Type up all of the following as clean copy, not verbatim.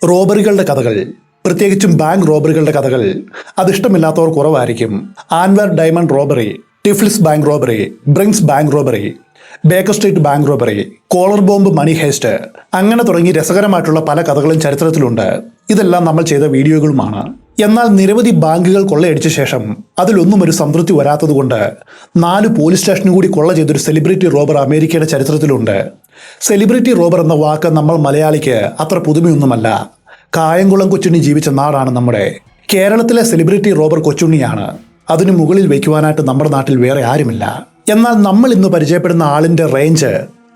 റോബറികളുടെ കഥകൾ, പ്രത്യേകിച്ചും ബാങ്ക് റോബറികളുടെ കഥകൾ അതിഷ്ടമില്ലാത്തവർ കുറവായിരിക്കും. Antwerp diamond robbery, Tiflis bank robbery, Brinks bank robbery, Baker street bank robbery, collar bomb money heist, അങ്ങനെ തുടങ്ങി രസകരമായിട്ടുള്ള പല കഥകളും ചരിത്രത്തിലുണ്ട്. ഇതെല്ലാം നമ്മൾ ചെയ്ത വീഡിയോകളുമാണ്. എന്നാൽ നിരവധി ബാങ്കുകൾ കൊള്ളയടിച്ച ശേഷം അതിലൊന്നും ഒരു സംതൃപ്തി വരാത്തതുകൊണ്ട് 4 പോലീസ് സ്റ്റേഷനും കൂടി കൊള്ള ചെയ്തൊരു സെലിബ്രിറ്റി റോബർ അമേരിക്കയുടെ ചരിത്രത്തിലുണ്ട്. സെലിബ്രിറ്റി റോബർ എന്ന വാക്ക് നമ്മൾ മലയാളിക്ക് അത്ര പുതുമയൊന്നുമല്ല. കായംകുളം കൊച്ചുണ്ണി ജീവിച്ച നാടാണ് നമ്മുടെ. കേരളത്തിലെ സെലിബ്രിറ്റി റോബർ കൊച്ചുണ്ണിയാണ്. അതിനു മുകളിൽ വയ്ക്കുവാനായിട്ട് നമ്മുടെ നാട്ടിൽ വേറെ ആരുമില്ല. എന്നാൽ നമ്മൾ ഇന്ന് പരിചയപ്പെടുന്ന ആളിന്റെ റേഞ്ച്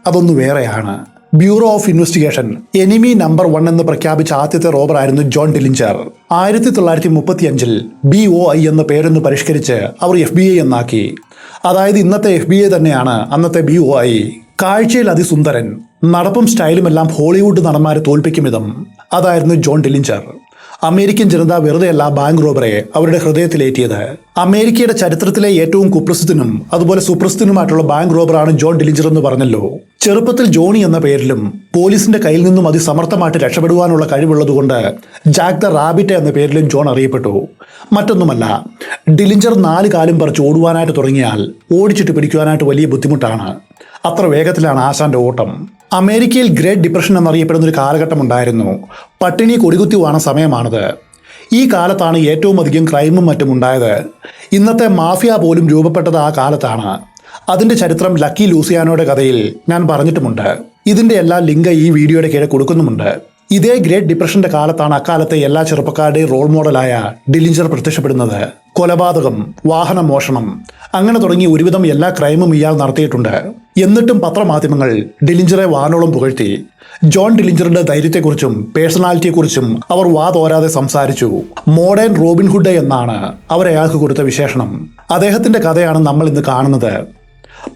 അതൊന്നു വേറെയാണ്. Bureau of investigation enemy number 1 എന്ന് പ്രഖ്യാപിച്ച ആദ്യത്തെ റോബർ ആയിരുന്നു ജോൺ ഡിലിഞ്ചർ. 1935 BOI എന്ന പേരൊന്ന് പരിഷ്കരിച്ച് അവർ FBI എന്നാക്കി. അതായത് ഇന്നത്തെ FBI തന്നെയാണ് അന്നത്തെ BOI. കാഴ്ചയിൽ അതിസുന്ദരൻ, നടപ്പും സ്റ്റൈലുമെല്ലാം ഹോളിവുഡ് നടന്മാരെ തോൽപ്പിക്കും വിധം അതായിരുന്നു ജോൺ ഡിലിഞ്ചർ. അമേരിക്കൻ ജനത വെറുതെയല്ല ബാങ്ക് റോബറെ അവരുടെ ഹൃദയത്തിലേറ്റിയത്. അമേരിക്കയുടെ ചരിത്രത്തിലെ ഏറ്റവും കുപ്രസിദ്ധനും അതുപോലെ സുപ്രസിദ്ധനുമായിട്ടുള്ള ബാങ്ക് റോബറാണ് ജോൺ ഡിലിഞ്ചർ എന്ന് പറഞ്ഞല്ലോ. ചെറുപ്പത്തിൽ ജോണി എന്ന പേരിലും പോലീസിന്റെ കയ്യിൽ നിന്നും അതിസമർത്ഥമായിട്ട് രക്ഷപ്പെടുവാനുള്ള കഴിവുള്ളതുകൊണ്ട് ജാക്ക് ദ റാബിറ്റ് എന്ന പേരിലും ജോൺ അറിയപ്പെട്ടു. മറ്റൊന്നുമല്ല, ഡിലിഞ്ചർ 4 കാലും പറിച്ച് ഓടുവാനായിട്ട് തുടങ്ങിയാൽ ഓടിച്ചിട്ട് പിടിക്കുവാനായിട്ട് വലിയ ബുദ്ധിമുട്ടാണ്. അത്ര വേഗത്തിലാണ് ആശാന്റെ ഓട്ടം. അമേരിക്കയിൽ ഗ്രേറ്റ് ഡിപ്രഷൻ എന്നറിയപ്പെടുന്ന ഒരു കാലഘട്ടം ഉണ്ടായിരുന്നു. പട്ടിണി കൊടികുത്തി വാണ സമയമാണത്. ഈ കാലത്താണ് ഏറ്റവും അധികം ക്രൈമും മറ്റും ഉണ്ടായത്. ഇന്നത്തെ മാഫിയ പോലും രൂപപ്പെട്ടത് ആ കാലത്താണ്. അതിന്റെ ചരിത്രം ലക്കി ലൂസിയാനോയുടെ കഥയിൽ ഞാൻ പറഞ്ഞിട്ടുമുണ്ട്. ഇതിന്റെ എല്ലാ ലിങ്ക് ഈ വീഡിയോയുടെ കീഴെ കൊടുക്കുന്നുമുണ്ട്. ഇതേ ഗ്രേറ്റ് ഡിപ്രഷന്റെ കാലത്താണ് അക്കാലത്തെ എല്ലാ ചെറുപ്പക്കാരുടെയും റോൾ മോഡലായ ഡിലിഞ്ചർ പ്രത്യക്ഷപ്പെടുന്നത്. കൊലപാതകം, വാഹന മോഷണം, അങ്ങനെ തുടങ്ങി ഒരുവിധം എല്ലാ ക്രൈമും ഇയാൾ നടത്തിയിട്ടുണ്ട്. എന്നിട്ടും പത്രമാധ്യമങ്ങൾ ഡിലിഞ്ചറെ വാനോളം പുകഴ്ത്തി. ജോൺ ഡിലിഞ്ചറിന്റെ ധൈര്യത്തെക്കുറിച്ചും പേഴ്സണാലിറ്റിയെക്കുറിച്ചും അവർ വാതോരാതെ സംസാരിച്ചു. മോഡേൺ റോബിൻഹുഡ് എന്നാണ് അവരയാൾക്ക് കൊടുത്ത വിശേഷണം. അദ്ദേഹത്തിന്റെ കഥയാണ് നമ്മൾ ഇന്ന് കാണുന്നത്.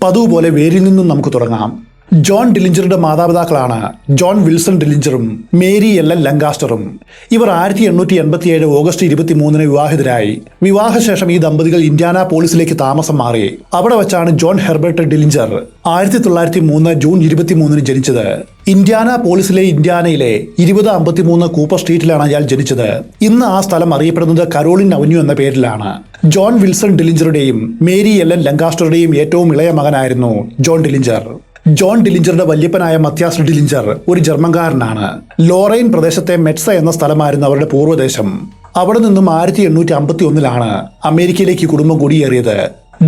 പതിവ് പോലെ വേരിൽ നിന്നും നമുക്ക് തുടങ്ങാം. ജോൺ ഡിലിഞ്ചറുടെ മാതാപിതാക്കളാണ് ജോൺ വിൽസൺ ഡിലിഞ്ചറും മേരി എല്ലൻ ലങ്കാസ്റ്ററും. ഇവർ 1887 ഓഗസ്റ്റ് 23 വിവാഹിതരായി. വിവാഹശേഷം ഈ ദമ്പതികൾ ഇൻഡ്യാന പോളിസിലേക്ക് താമസം മാറി. അവിടെ വെച്ചാണ് ജോൺ ഹെർബർട്ട് ഡിലിഞ്ചർ 1903 ജൂൺ 23 ജനിച്ചത്. ഇൻഡ്യാന പോളിസിലെ ഇൻഡ്യാനയിലെ 2053 കൂപ്പർ സ്ട്രീറ്റിലാണ് അയാൾ ജനിച്ചത്. ഇന്ന് ആ സ്ഥലം അറിയപ്പെടുന്നത് കരോളിൻ അവന്യൂ എന്ന പേരിലാണ്. ജോൺ വിൽസൺ ഡിലിഞ്ചറുടെയും മേരി എല്ലൻ ലങ്കാസ്റ്ററുടെയും ഏറ്റവും ഇളയ മകനായിരുന്നു ജോൺ ഡിലിഞ്ചർ. ജോൺ ഡിലിഞ്ചറുടെ വല്യപ്പനായ മത്യാസ് ഡിലിഞ്ചർ ഒരു ജർമ്മൻകാരനാണ്. ലോറൈൻ പ്രദേശത്തെ മെറ്റ്സ എന്ന സ്ഥലമായിരുന്നു അവരുടെ പൂർവ്വദേശം. അവിടെ നിന്നും 1851 അമേരിക്കയിലേക്ക് കുടുംബം കുടിയേറിയത്.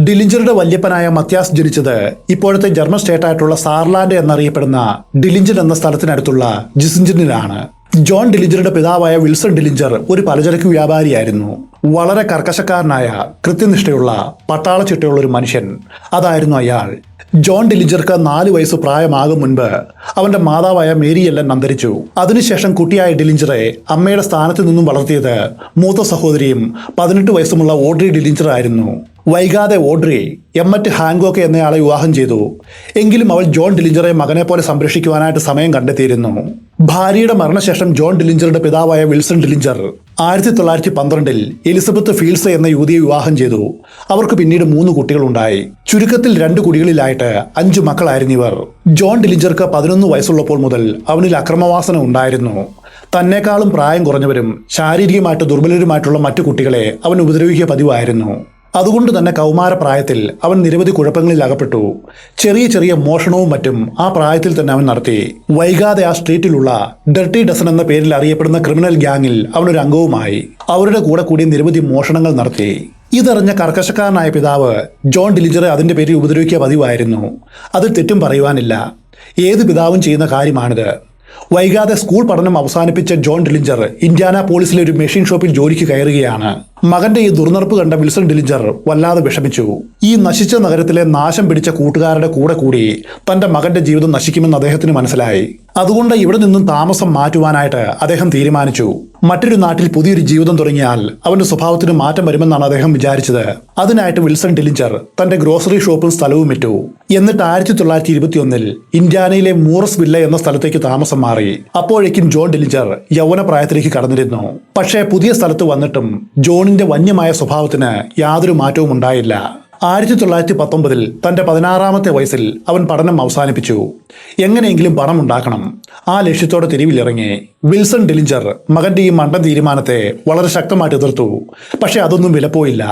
ഡിലിഞ്ചറുടെ വല്യപ്പനായ മത്യാസ് ജനിച്ചത് ഇപ്പോഴത്തെ ജർമ്മൻ സ്റ്റേറ്റായിട്ടുള്ള സാർലാൻഡ് എന്നറിയപ്പെടുന്ന ഡിലിഞ്ചർ എന്ന സ്ഥലത്തിനടുത്തുള്ള ജിസിഞ്ചിനിലാണ്. ജോൺ ഡിലിഞ്ചറുടെ പിതാവായ വിൽസൺ ഡിലിഞ്ചർ ഒരു പലചരക്ക് വ്യാപാരിയായിരുന്നു. വളരെ കർക്കശക്കാരനായ, കൃത്യനിഷ്ഠയുള്ള, പട്ടാള ചിട്ടയുള്ള ഒരു മനുഷ്യൻ. അതായിരുന്നു അയാൾ. ജോൺ ഡിലിഞ്ചർക്ക് 4 വയസ്സ് പ്രായമാകും മുൻപ് അവന്റെ മാതാവായ മേരി എല്ലൻ അന്തരിച്ചു. അതിനുശേഷം കുട്ടിയായ ഡിലിഞ്ചറെ അമ്മയുടെ സ്ഥാനത്ത് നിന്നും വളർത്തിയത് മൂത്ത സഹോദരിയും 18 വയസ്സുമുള്ള ഓഡ്രി ഡിലിഞ്ചർ ആയിരുന്നു. വൈകാതെ ഓഡ്രി എമ്മറ്റ് ഹാങ്കോക്ക് എന്നയാളെ വിവാഹം ചെയ്തു. എങ്കിലും അവൾ ജോൺ ഡിലിഞ്ചറെ മകനെ പോലെ സംരക്ഷിക്കുവാനായിട്ട് സമയം കണ്ടെത്തിയിരുന്നു. ഭാര്യയുടെ മരണശേഷം ജോൺ ഡിലിഞ്ചറുടെ പിതാവായ വിൽസൺ ഡിലിഞ്ചർ 1912 എലിസബത്ത് ഫീൽസ് എന്ന യുവതിയെ വിവാഹം ചെയ്തു. അവർക്ക് പിന്നീട് 3 കുട്ടികളുണ്ടായി. ചുരുക്കത്തിൽ 2 കുടികളിലായിട്ട് 5 മക്കളായിരുന്നു ഇവർ. ജോൺ ഡിലിഞ്ചർക്ക് 11 വയസ്സുള്ളപ്പോൾ മുതൽ അവനിൽ അക്രമവാസന ഉണ്ടായിരുന്നു. തന്നെക്കാളും പ്രായം കുറഞ്ഞവരും ശാരീരികമായിട്ട് ദുർബലരുമായിട്ടുള്ള മറ്റു കുട്ടികളെ അവൻ ഉപദ്രവിക്കുക പതിവായിരുന്നു. അതുകൊണ്ട് തന്നെ കൗമാരപ്രായത്തിൽ അവൻ നിരവധി കുഴപ്പങ്ങളിൽ അകപ്പെട്ടു. ചെറിയ ചെറിയ മോഷണവും മറ്റും ആ പ്രായത്തിൽ തന്നെ അവൻ നടത്തി. വൈകാതെ ആ സ്ട്രീറ്റിലുള്ള ഡർട്ടി ഡസൻ എന്ന പേരിൽ അറിയപ്പെടുന്ന ക്രിമിനൽ ഗ്യാങ്ങിൽ അവനൊരു അംഗവുമായി. അവരുടെ കൂടെ കൂടി നിരവധി മോഷണങ്ങൾ നടത്തി. ഇതറിഞ്ഞ കർക്കശക്കാരനായ പിതാവ് ജോൺ ഡിലിഞ്ചറെ അതിന്റെ പേരിൽ ഉപദ്രവിക്കുക പതിവായിരുന്നു. അതിൽ തെറ്റും പറയുവാനില്ല. ഏത് പിതാവും ചെയ്യുന്ന കാര്യമാണിത്. വൈകാതെ സ്കൂൾ പഠനം അവസാനിപ്പിച്ച ജോൺ ഡിലിഞ്ചർ ഇൻഡ്യാന പോളിസിലെ ഒരു മെഷീൻ ഷോപ്പിൽ ജോലിക്ക് കയറുകയാണ്. മകന്റെ ഈ ദുർനടപ്പ് കണ്ട വിൽസൺ ഡിലിഞ്ചർ വല്ലാതെ വിഷമിച്ചു. ഈ നശിച്ച നഗരത്തിലെ നാശം പിടിച്ച കൂട്ടുകാരുടെ കൂടെ കൂടി തന്റെ മകന്റെ ജീവിതം നശിക്കുമെന്ന് അദ്ദേഹത്തിന് മനസ്സിലായി. അതുകൊണ്ട് ഇവിടെ നിന്നും താമസം മാറ്റുവാനായിട്ട് അദ്ദേഹം തീരുമാനിച്ചു. മറ്റൊരു നാട്ടിൽ പുതിയൊരു ജീവിതം തുടങ്ങിയാൽ അവന്റെ സ്വഭാവത്തിന് മാറ്റം വരുമെന്നാണ് അദ്ദേഹം വിചാരിച്ചത്. അതിനായിട്ട് വിൽസൺ ഡിലിഞ്ചർ തന്റെ ഗ്രോസറി ഷോപ്പും സ്ഥലവും വിറ്റു. എന്നിട്ട് 1921 ഇൻഡ്യാനയിലെ മൂറസ് വില്ല എന്ന സ്ഥലത്തേക്ക് താമസം മാറി. അപ്പോഴേക്കും ജോൺ ഡിലിഞ്ചർ യൗവനപ്രായത്തിലേക്ക് കടന്നിരുന്നു. പക്ഷേ പുതിയ സ്ഥലത്ത് വന്നിട്ടും ജോണിന്റെ വന്യമായ സ്വഭാവത്തിന് യാതൊരു മാറ്റവും ഉണ്ടായില്ല. 1919 തൻ്റെ 16-ാമത്തെ വയസ്സിൽ അവൻ പഠനം അവസാനിപ്പിച്ചു. എങ്ങനെയെങ്കിലും പണം ഉണ്ടാക്കണം. ആ ലക്ഷ്യത്തോടെ തെരുവിലിറങ്ങി. വിൽസൺ ഡിലിഞ്ചർ മകന്റെ ഈ മണ്ടൻ തീരുമാനത്തെ വളരെ ശക്തമായിട്ട് എതിർത്തു. പക്ഷെ അതൊന്നും വിലപ്പോയില്ല.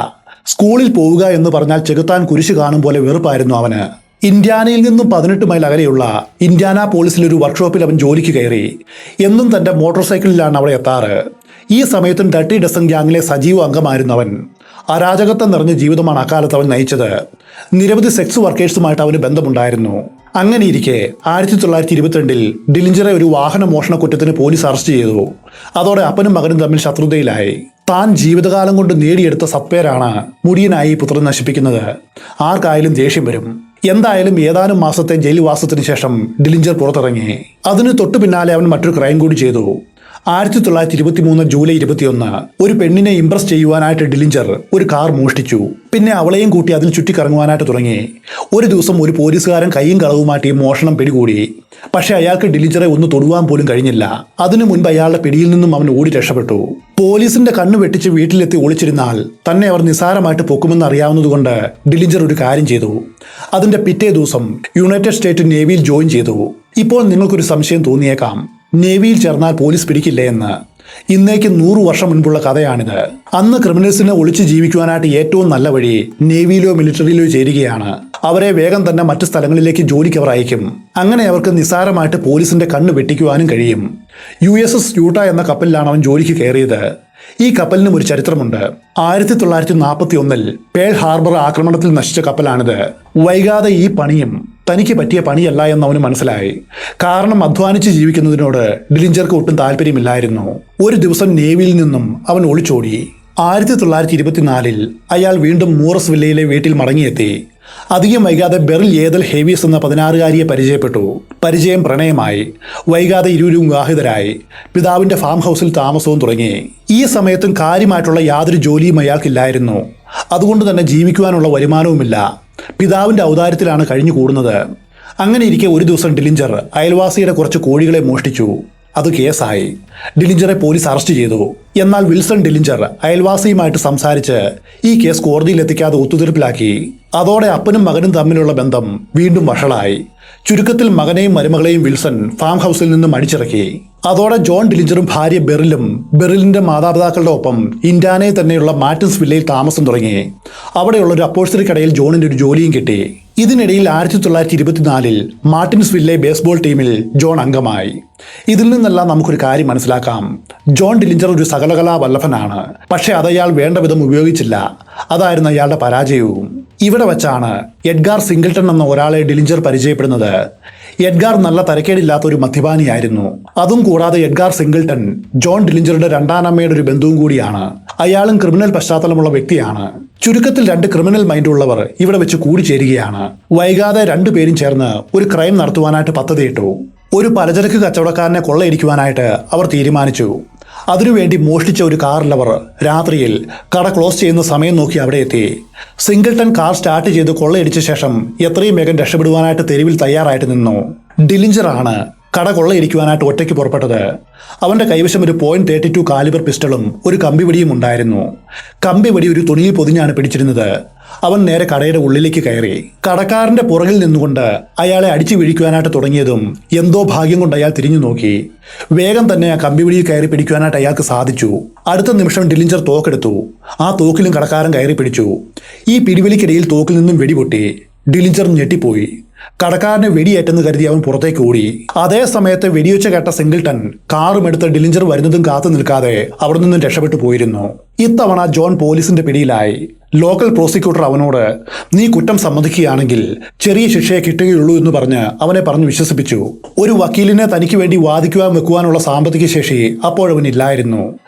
സ്കൂളിൽ പോവുക എന്ന് പറഞ്ഞാൽ ചെകുത്താൻ കുരിശ് കാണും പോലെ വെറുപ്പായിരുന്നു അവന്. ഇന്ത്യാനയിൽ നിന്നും 18 മൈൽ അകലെയുള്ള ഇന്ത്യാന പോളിസിലൊരു വർക്ക്ഷോപ്പിൽ അവൻ ജോലിക്ക് കയറി. എന്നും തൻ്റെ മോട്ടോർ സൈക്കിളിലാണ് അവിടെ എത്താറ്. ഈ സമയത്തും ഡർട്ടി ഡസൻ ഗ്യാങ്ങിലെ സജീവ അംഗമായിരുന്നു അവൻ. അരാജകത്വം നിറഞ്ഞ ജീവിതമാണ് അക്കാലത്ത് അവൻ നയിച്ചത്. നിരവധി സെക്സ് വർക്കേഴ്സുമായിട്ട് അവന് ബന്ധമുണ്ടായിരുന്നു. അങ്ങനെയിരിക്കെ 1922 ഡിലിഞ്ചറെ ഒരു വാഹന മോഷണ കുറ്റത്തിന് പോലീസ് അറസ്റ്റ് ചെയ്തു. അതോടെ അപ്പനും മകനും തമ്മിൽ ശത്രുതയിലായി. താൻ ജീവിതകാലം കൊണ്ട് നേടിയെടുത്ത സത്പേരാണ് മുടിയനായി പുത്രൻ നശിപ്പിക്കുന്നത്. ആർക്കായാലും ദേഷ്യം വരും. എന്തായാലും ഏതാനും മാസത്തെ ജയിൽവാസത്തിന് ശേഷം ഡിലിഞ്ചർ പുറത്തിറങ്ങി. അതിന് തൊട്ടു പിന്നാലെ അവൻ മറ്റൊരു ക്രൈം കൂടി ചെയ്തു. 1923 ജൂലൈ 21 ഒരു പെണ്ണിനെ ഇംപ്രസ് ചെയ്യുവാനായിട്ട് ഡിലിഞ്ചർ ഒരു കാർ മോഷ്ടിച്ചു. പിന്നെ അവളെയും കൂട്ടി അതിൽ ചുറ്റിക്കറങ്ങുവാനായിട്ട് തുടങ്ങി. ഒരു ദിവസം ഒരു പോലീസുകാരൻ കൈയും കളവുമാറ്റി മോഷണം പിടികൂടി. പക്ഷെ അയാൾക്ക് ഡിലിഞ്ചറെ ഒന്ന് തൊടുവാൻ പോലും കഴിഞ്ഞില്ല. അതിനു മുൻപ് അയാളുടെ പിടിയിൽ നിന്നും അവൻ ഓടി രക്ഷപ്പെട്ടു. പോലീസിന്റെ കണ്ണ് വെട്ടിച്ച് വീട്ടിലെത്തി ഒളിച്ചിരുന്നാൽ തന്നെ അവർ നിസ്സാരമായിട്ട് പൊക്കുമെന്ന് അറിയാവുന്നതുകൊണ്ട് ഡിലിഞ്ചർ ഒരു കാര്യം ചെയ്തു. അതിന്റെ പിറ്റേ ദിവസം യുണൈറ്റഡ് സ്റ്റേറ്റ് നേവിയിൽ ജോയിൻ ചെയ്തു. ഇപ്പോൾ നിങ്ങൾക്കൊരു സംശയം തോന്നിയേക്കാം, നേവിയിൽ ചേർന്നാൽ പോലീസ് പിടിക്കില്ലേ എന്ന്. ഇന്നേക്ക് 100 വർഷം മുൻപുള്ള കഥയാണിത്. അന്ന് ക്രിമിനൽസിനെ ഒളിച്ച് ജീവിക്കുവാനായിട്ട് ഏറ്റവും നല്ല വഴി നേവിയിലോ മിലിറ്ററിയിലോ ചേരുകയാണ്. അവരെ വേഗം തന്നെ മറ്റു സ്ഥലങ്ങളിലേക്ക് ജോലിക്ക് അവർ അയക്കും. അങ്ങനെ അവർക്ക് നിസ്സാരമായിട്ട് പോലീസിന്റെ കണ്ണ് വെട്ടിക്കുവാനും കഴിയും. USS യൂട്ട എന്ന കപ്പലിലാണ് അവൻ ജോലിക്ക് കയറിയത്. ഈ കപ്പലിനും ഒരു ചരിത്രമുണ്ട്. 1941 പേൾ ഹാർബർ ആക്രമണത്തിൽ നശിച്ച കപ്പലാണിത്. വൈകാതെ ഈ പണിയും തനിക്ക് പറ്റിയ പണിയല്ല എന്ന് അവന് മനസ്സിലായി. കാരണം അധ്വാനിച്ച് ജീവിക്കുന്നതിനോട് ഡിലിഞ്ചർക്ക് ഒട്ടും താല്പര്യമില്ലായിരുന്നു. ഒരു ദിവസം നേവിയിൽ നിന്നും അവൻ ഒളിച്ചോടി. 1924 അയാൾ വീണ്ടും മൂറസ് വില്ലയിലെ വീട്ടിൽ മടങ്ങിയെത്തി. അധികം വൈകാതെ ബെറിൽ ഏതൽ ഹേവിയസ് എന്ന 16-കാരിയെ പരിചയപ്പെട്ടു. പരിചയം പ്രണയമായി. വൈകാതെ ഇരുവരും വിവാഹിതരായി. പിതാവിന്റെ ഫാം ഹൗസിൽ താമസവും തുടങ്ങി. ഈ സമയത്തും കാര്യമായിട്ടുള്ള യാതൊരു ജോലിയും അയാൾക്കില്ലായിരുന്നു. അതുകൊണ്ട് തന്നെ ജീവിക്കുവാനുള്ള വരുമാനവുമില്ല. പിതാവിന്റെ ഔദാര്യത്തിലാണ് കഴിഞ്ഞു കൂടുന്നത്. അങ്ങനെ ഇരിക്കെ ഒരു ദിവസം ഡിലിഞ്ചർ അയൽവാസിയുടെ കുറച്ച് കോഴികളെ മോഷ്ടിച്ചു. അത് കേസായി. ഡിലിഞ്ചറെ പോലീസ് അറസ്റ്റ് ചെയ്തു. എന്നാൽ വിൽസൺ ഡിലിഞ്ചർ അയൽവാസിയുമായിട്ട് സംസാരിച്ച് ഈ കേസ് കോടതിയിൽ എത്തിക്കാതെ ഒത്തുതീർപ്പിലാക്കി. അതോടെ അപ്പനും മകനും തമ്മിലുള്ള ബന്ധം വീണ്ടും വഷളായി. ചുരുക്കത്തിൽ മകനെയും മരുമകളെയും വിൽസൺ ഫാം ഹൗസിൽ നിന്നും അടിച്ചിറക്കി. അതോടെ ജോൺ ഡിലിഞ്ചറും ഭാര്യ ബെറിലിന്റെ മാതാപിതാക്കളുടെ ഒപ്പം ഇന്ത്യാനയിൽ തന്നെയുള്ള മാറ്റിൻസ് വില്ലയിൽ താമസം തുടങ്ങി. അവിടെയുള്ള ഒരു അപ്പോഴ്സറി കടയിൽ ജോണിന് ഒരു ജോലിയും കിട്ടി. ഇതിനിടയിൽ 1924 മാർട്ടിൻസ് വില്ലെ ബേസ്ബോൾ ടീമിൽ ജോൺ അംഗമായി. ഇതിൽ നിന്നെല്ലാം നമുക്കൊരു കാര്യം മനസ്സിലാക്കാം. ജോൺ ഡിലിഞ്ചർ ഒരു സകലകലാ വല്ലഭനാണ്. പക്ഷെ അതയാൾ വേണ്ട വിധം ഉപയോഗിച്ചില്ല. അതായിരുന്നു അയാളുടെ പരാജയവും. ഇവിടെ വച്ചാണ് എഡ്ഗാർ സിംഗിൾട്ടൺ എന്ന ഒരാളെ ഡിലിഞ്ചർ പരിചയപ്പെടുന്നത്. എഡ്ഗാർ നല്ല തരക്കേടില്ലാത്ത ഒരു മദ്യപാനിയായിരുന്നു. അതും കൂടാതെ എഡ്ഗാർ സിംഗിൾട്ടൺ ജോൺ ഡിലിഞ്ചറുടെ രണ്ടാനമ്മയുടെ ഒരു ബന്ധുവും കൂടിയാണ്. അയാളും ക്രിമിനൽ പശ്ചാത്തലമുള്ള വ്യക്തിയാണ്. ചുരുക്കത്തിൽ 2 ക്രിമിനൽ മൈൻഡുള്ളവർ ഇവിടെ വെച്ച് കൂടിച്ചേരുകയാണ്. വൈകാതെ 2 പേരും ചേർന്ന് ഒരു ക്രൈം നടത്തുവാനായിട്ട് പദ്ധതിയിട്ടു. ഒരു പലചരക്ക് കച്ചവടക്കാരനെ കൊള്ളയടിക്കുവാനായിട്ട് അവർ തീരുമാനിച്ചു. അതിനുവേണ്ടി മോഷ്ടിച്ച ഒരു കാറിൽ അവർ രാത്രിയിൽ കട ക്ലോസ് ചെയ്യുന്ന സമയം നോക്കി അവിടെ എത്തി. സിംഗിൾട്ടൺ കാർ സ്റ്റാർട്ട് ചെയ്ത് കൊള്ളയടിച്ച ശേഷം എത്രയും വേഗം രക്ഷപ്പെടുവാനായിട്ട് തെരുവിൽ തയ്യാറായിട്ട് നിന്നു. ഡിലിഞ്ചറാണ് കട കൊള്ളയടിക്കുവാനായിട്ട് ഒറ്റയ്ക്ക് പുറപ്പെട്ടത്. അവന്റെ കൈവശം ഒരു .32 കാലിബർ പിസ്റ്റളും ഒരു കമ്പിവടിയും ഉണ്ടായിരുന്നു. കമ്പിവടി ഒരു തുണിയിൽ പൊതിഞ്ഞാണ് പിടിച്ചിരുന്നത്. അവൻ നേരെ കടയുടെ ഉള്ളിലേക്ക് കയറി. കടക്കാരന്റെ പുറകിൽ നിന്നുകൊണ്ട് അയാളെ അടിച്ചു വീഴിക്കുവാനായിട്ട് തുടങ്ങിയതും എന്തോ ഭാഗ്യം കൊണ്ട് അയാൾ തിരിഞ്ഞു നോക്കി. വേഗം തന്നെ ആ കമ്പിവടിയിൽ കയറി പിടിക്കുവാനായിട്ട് അയാൾക്ക് സാധിച്ചു. അടുത്ത നിമിഷം ഡിലിഞ്ചർ തോക്കെടുത്തു. ആ തോക്കിലും കടക്കാരൻ കയറി പിടിച്ചു. ഈ പിടിവലിക്കിടയിൽ തോക്കിൽ നിന്നും വെടിപൊട്ടി. ഡിലിഞ്ചർ ഞെട്ടിപ്പോയി. കടക്കാരനെ വെടിയേറ്റെന്ന് കരുതി അവൻ പുറത്തേക്ക് ഓടി. അതേ സമയത്ത് വെടിവെച്ച് കേട്ട സിംഗിൾട്ടൺ കാറും എടുത്ത് ഡിലിഞ്ചർ വരുന്നതും കാത്തു നിൽക്കാതെ അവിടെ നിന്നും രക്ഷപ്പെട്ടു പോയിരുന്നു. ഇത്തവണ ജോൺ പോലീസിന്റെ പിടിയിലായി. ലോക്കൽ പ്രോസിക്യൂട്ടർ അവനോട് നീ കുറ്റം സമ്മതിക്കുകയാണെങ്കിൽ ചെറിയ ശിക്ഷയെ കിട്ടുകയുള്ളൂ എന്ന് പറഞ്ഞ് അവനെ പറഞ്ഞു വിശ്വസിപ്പിച്ചു. ഒരു വക്കീലിനെ തനിക്ക് വേണ്ടി വാദിക്കുവാൻ വെക്കുവാനുള്ള സാമ്പത്തിക ശേഷി അപ്പോഴവനില്ലായിരുന്നു.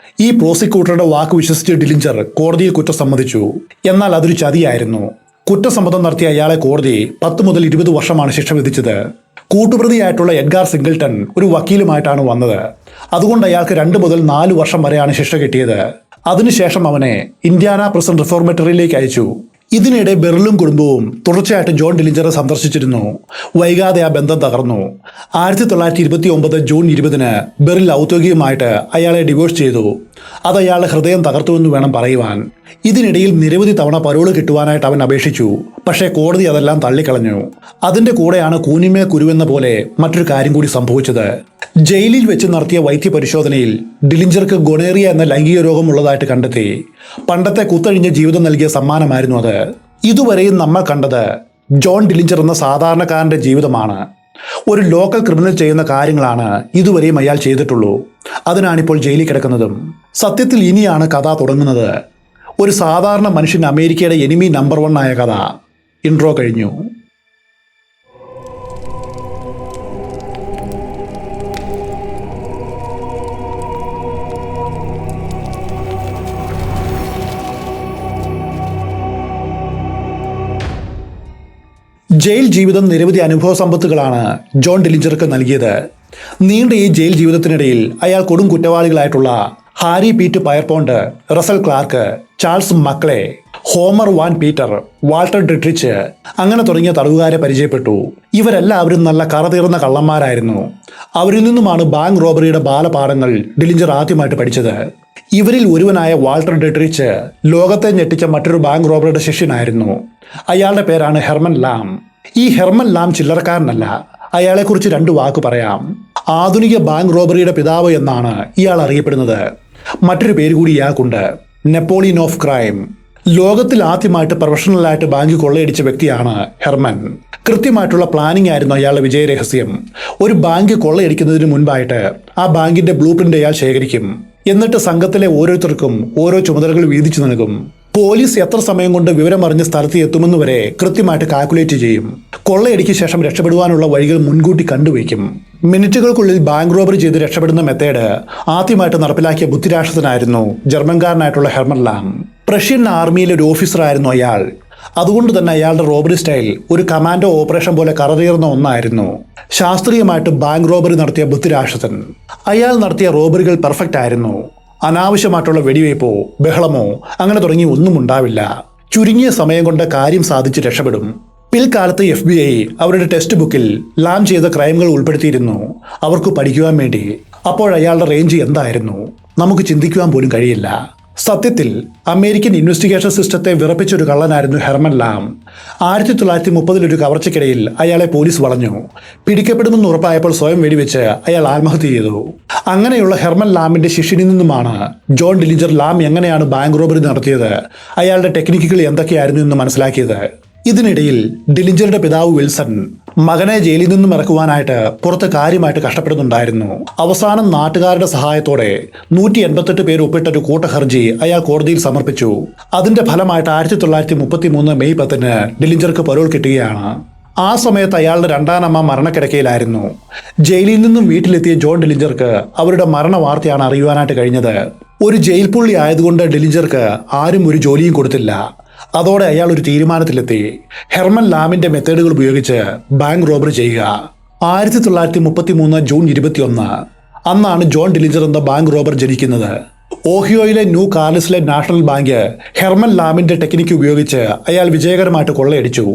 ഈ പ്രോസിക്യൂട്ടറുടെ വാക്ക് വിശ്വസിച്ച് ഡിലിഞ്ചർ കോടതിയിൽ കുറ്റം സമ്മതിച്ചു. എന്നാൽ അതൊരു ചതിയായിരുന്നു. കുറ്റസമ്മതം നടത്തിയ അയാളെ കോടതി 10 മുതൽ 20 വർഷമാണ് ശിക്ഷ വിധിച്ചത്. കൂട്ടുപ്രതിയായിട്ടുള്ള എഡ്ഗാർ സിംഗിൾട്ടൺ ഒരു വക്കീലുമായിട്ടാണ് വന്നത്. അതുകൊണ്ട് അയാൾക്ക് 2 മുതൽ 4 വർഷം വരെയാണ് ശിക്ഷ കിട്ടിയത്. അതിനുശേഷം അവനെ ഇന്ത്യാന പ്രിസൺ റിഫോർമേറ്ററിയിലേക്ക് അയച്ചു. ഇതിനിടെ ബെറിലും കുടുംബവും തുടർച്ചയായിട്ട് ജോൺ ഡിലിഞ്ചറെ സന്ദർശിച്ചിരുന്നു. വൈകാതെ ആ ബന്ധം തകർന്നു. 1929 ജൂൺ 20 ബെറിൽ ഔദ്യോഗികമായിട്ട് അയാളെ ഡിവോഴ്സ് ചെയ്തു. അത് അയാളുടെ ഹൃദയം തകർത്തുവെന്ന് വേണം പറയുവാൻ. ഇതിനിടയിൽ നിരവധി തവണ പരോള് കിട്ടുവാനായിട്ട് അവൻ അപേക്ഷിച്ചു. പക്ഷേ കോടതി അതെല്ലാം തള്ളിക്കളഞ്ഞു. അതിന്റെ കൂടെയാണ് കൂനിമേ കുരുവെന്ന പോലെ മറ്റൊരു കാര്യം കൂടി സംഭവിച്ചത്. ജയിലിൽ വെച്ച് നടത്തിയ വൈദ്യപരിശോധനയിൽ ഡിലിഞ്ചർക്ക് ഗൊണേറിയ എന്ന ലൈംഗിക രോഗം ഉള്ളതായിട്ട് കണ്ടെത്തി. പണ്ടത്തെ കുത്തഴിഞ്ഞ ജീവിതം നൽകിയ സമ്മാനമായിരുന്നു അത്. ഇതുവരെയും നമ്മൾ കണ്ടത് ജോൺ ഡിലിഞ്ചർ എന്ന സാധാരണക്കാരന്റെ ജീവിതമാണ്. ഒരു ലോക്കൽ ക്രിമിനൽ ചെയ്യുന്ന കാര്യങ്ങളാണ് ഇതുവരെയും അയാൾ ചെയ്തിട്ടുള്ളൂ. അതിനാണിപ്പോൾ ജയിലിൽ കിടക്കുന്നതും. സത്യത്തിൽ ഇനിയാണ് കഥ തുടങ്ങുന്നത്. ഒരു സാധാരണ മനുഷ്യൻ അമേരിക്കയുടെ എനിമി നമ്പർ 1 ആയ കഥ. ഇൻട്രോ കഴിഞ്ഞു. ജയിൽ ജീവിതം നിരവധി അനുഭവ സമ്പത്തുകളാണ് ജോൺ ഡിലിഞ്ചർക്ക് നൽകിയത്. നീണ്ട ഈ ജയിൽ ജീവിതത്തിനിടയിൽ അയാൾ കൊടും കുറ്റവാളികളായിട്ടുള്ള Harry Pete Pierpont, Russell Clark, Charles Makley, Homer Van Peter, Walter Dietrich അങ്ങനെ തുടങ്ങിയ തടവുകാരെ പരിചയപ്പെട്ടു. ഇവരെല്ലാവരും നല്ല കറതീർന്ന കള്ളന്മാരായിരുന്നു. അവരിൽ നിന്നുമാണ് ബാങ്ക് റോബറിയുടെ ബാലപാഠങ്ങൾ ഡിലിഞ്ചർ ആദ്യമായിട്ട് പഠിച്ചത്. ഇവരിൽ ഒരുവനായ വാൾട്ടർ ഡെട്രിച്ച് ലോകത്തെ ഞെട്ടിച്ച മറ്റൊരു ബാങ്ക് റോബറിയുടെ ശിഷ്യനായിരുന്നു. അയാളുടെ പേരാണ് ഹെർമൻ ലാം. ഈ ഹെർമൻ ലാം ചില്ലറക്കാരനല്ല. അയാളെക്കുറിച്ച് 2 വാക്ക് പറയാം. ആധുനിക ബാങ്ക് റോബറിയുടെ പിതാവ് എന്നാണ് ഇയാൾ അറിയപ്പെടുന്നത്. മറ്റൊരു പേര് കൂടി ഇയാൾക്കുണ്ട്, നെപ്പോളിയൻ ഓഫ് ക്രൈം. ലോകത്തിൽ ആദ്യമായിട്ട് പ്രൊഫഷണലായിട്ട് ബാങ്ക് കൊള്ളയടിച്ച വ്യക്തിയാണ് ഹെർമൻ. കൃത്യമായിട്ടുള്ള പ്ലാനിംഗ് ആയിരുന്നു അയാളുടെ വിജയരഹസ്യം. ഒരു ബാങ്ക് കൊള്ളയടിക്കുന്നതിന് മുൻപായിട്ട് ആ ബാങ്കിന്റെ ബ്ലൂ പ്രിന്റ് അയാൾ ശേഖരിക്കും. എന്നിട്ട് സംഘത്തിലെ ഓരോരുത്തർക്കും ഓരോ ചുമതലകൾ വീതിച്ചു നൽകും. പോലീസ് എത്ര സമയം കൊണ്ട് വിവരമറിഞ്ഞ് സ്ഥലത്ത് എത്തുമെന്ന് വരെ കൃത്യമായിട്ട് കാൽക്കുലേറ്റ് ചെയ്യും. കൊള്ളയടിക്ക് ശേഷം രക്ഷപ്പെടുവാനുള്ള വഴികൾ മുൻകൂട്ടി കണ്ടുവയ്ക്കും. മിനിറ്റുകൾക്കുള്ളിൽ ബാങ്ക് റോബറി ചെയ്ത് രക്ഷപ്പെടുന്ന മെത്തേഡ് ആദ്യമായിട്ട് നടപ്പിലാക്കിയ ബുദ്ധിരാക്ഷസനായിരുന്നു ജർമ്മൻകാരനായിട്ടുള്ള ഹെർമൻ ലാം. പ്രഷ്യൻ ആർമിയിലെ ഒരു ഓഫീസറായിരുന്നു അയാൾ. അതുകൊണ്ട് തന്നെ അയാളുടെ റോബറി സ്റ്റൈൽ ഒരു കമാൻഡോ ഓപ്പറേഷൻ പോലെ കറതീർന്ന ഒന്നായിരുന്നു. ശാസ്ത്രീയമായിട്ട് ബാങ്ക് റോബറി നടത്തിയ ബുദ്ധിരാക്ഷസൻ. അയാൾ നടത്തിയ റോബറികൾ പെർഫെക്റ്റ് ആയിരുന്നു. അനാവശ്യമായിട്ടുള്ള വെടിവയ്പോ ബഹളമോ അങ്ങനെ തുടങ്ങി ഒന്നും ഉണ്ടാവില്ല. ചുരുങ്ങിയ സമയം കൊണ്ട് കാര്യം സാധിച്ച് രക്ഷപ്പെടും. പിൽക്കാലത്ത് FBI അവരുടെ ടെക്സ്റ്റ് ബുക്കിൽ ലാം ചെയ്ത ക്രൈമുകൾ ഉൾപ്പെടുത്തിയിരുന്നു, അവർക്ക് പഠിക്കുവാൻ വേണ്ടി. അപ്പോൾ അയാളുടെ റേഞ്ച് എന്തായിരുന്നു നമുക്ക് ചിന്തിക്കുവാൻ പോലും കഴിയില്ല. സത്യത്തിൽ അമേരിക്കൻ ഇൻവെസ്റ്റിഗേഷൻ സിസ്റ്റത്തെ വിറപ്പിച്ചൊരു കള്ളനായിരുന്നു ഹെർമൻ ലാം. 1930 ഒരു കവർച്ചയ്ക്കിടയിൽ അയാളെ പോലീസ് വളഞ്ഞു. പിടിക്കപ്പെടുമെന്ന് ഉറപ്പായപ്പോൾ സ്വയം വെടിവെച്ച് അയാൾ ആത്മഹത്യ ചെയ്തു. അങ്ങനെയുള്ള ഹെർമൻ ലാമിന്റെ ശിഷ്യനിൽ നിന്നുമാണ് ജോൺ ഡിലിഞ്ചർ ലാം എങ്ങനെയാണ് ബാങ്ക് റോബറി നടത്തിയത്, അയാളുടെ ടെക്നിക്കുകൾ എന്തൊക്കെയായിരുന്നു എന്ന് മനസ്സിലാക്കിയത്. ഇതിനിടയിൽ ഡിലിഞ്ചറുടെ പിതാവ് വിൽസൺ മകനെ ജയിലിൽ നിന്നും ഇറക്കുവാനായിട്ട് പുറത്ത് കാര്യമായിട്ട് കഷ്ടപ്പെടുന്നുണ്ടായിരുന്നു. അവസാനം നാട്ടുകാരുടെ സഹായത്തോടെ 188 പേർ ഒപ്പിട്ട ഒരു കൂട്ട ഹർജി അയാൾ കോടതിയിൽ സമർപ്പിച്ചു. അതിന്റെ ഫലമായിട്ട് 1933 മെയ് 10 ഡിലിഞ്ചർക്ക് പരോൾ കിട്ടുകയാണ്. ആ സമയത്ത് അയാളുടെ 2ാം അമ്മ മരണക്കിടക്കയിലായിരുന്നു. ജയിലിൽ നിന്നും വീട്ടിലെത്തിയ ജോൺ ഡിലിഞ്ചർക്ക് അവരുടെ മരണ വാർത്തയാണ് അറിയുവാനായിട്ട് കഴിഞ്ഞത്. ഒരു ജയിൽ പുള്ളി ആയതുകൊണ്ട് ഡിലിഞ്ചർക്ക് ആരും ഒരു ജോലിയും കൊടുത്തില്ല. അതോടെ അയാൾ ഒരു തീരുമാനത്തിലെത്തി. ഹെർമൻ ലാമിന്റെ മെത്തേഡുകൾ ഉപയോഗിച്ച് ബാങ്ക് റോബറി ചെയ്യുക. 1933 ജൂൺ 21 അന്നാണ് ജോൺ ഡിലിഞ്ചർ എന്ന ബാങ്ക് റോബർ ജനിക്കുന്നത്. ഓഹിയോയിലെ ന്യൂ കാർലിസിലെ നാഷണൽ ബാങ്ക് ഹെർമൻ ലാമിന്റെ ടെക്നിക്ക് ഉപയോഗിച്ച് അയാൾ വിജയകരമായിട്ട് കൊള്ളയടിച്ചു.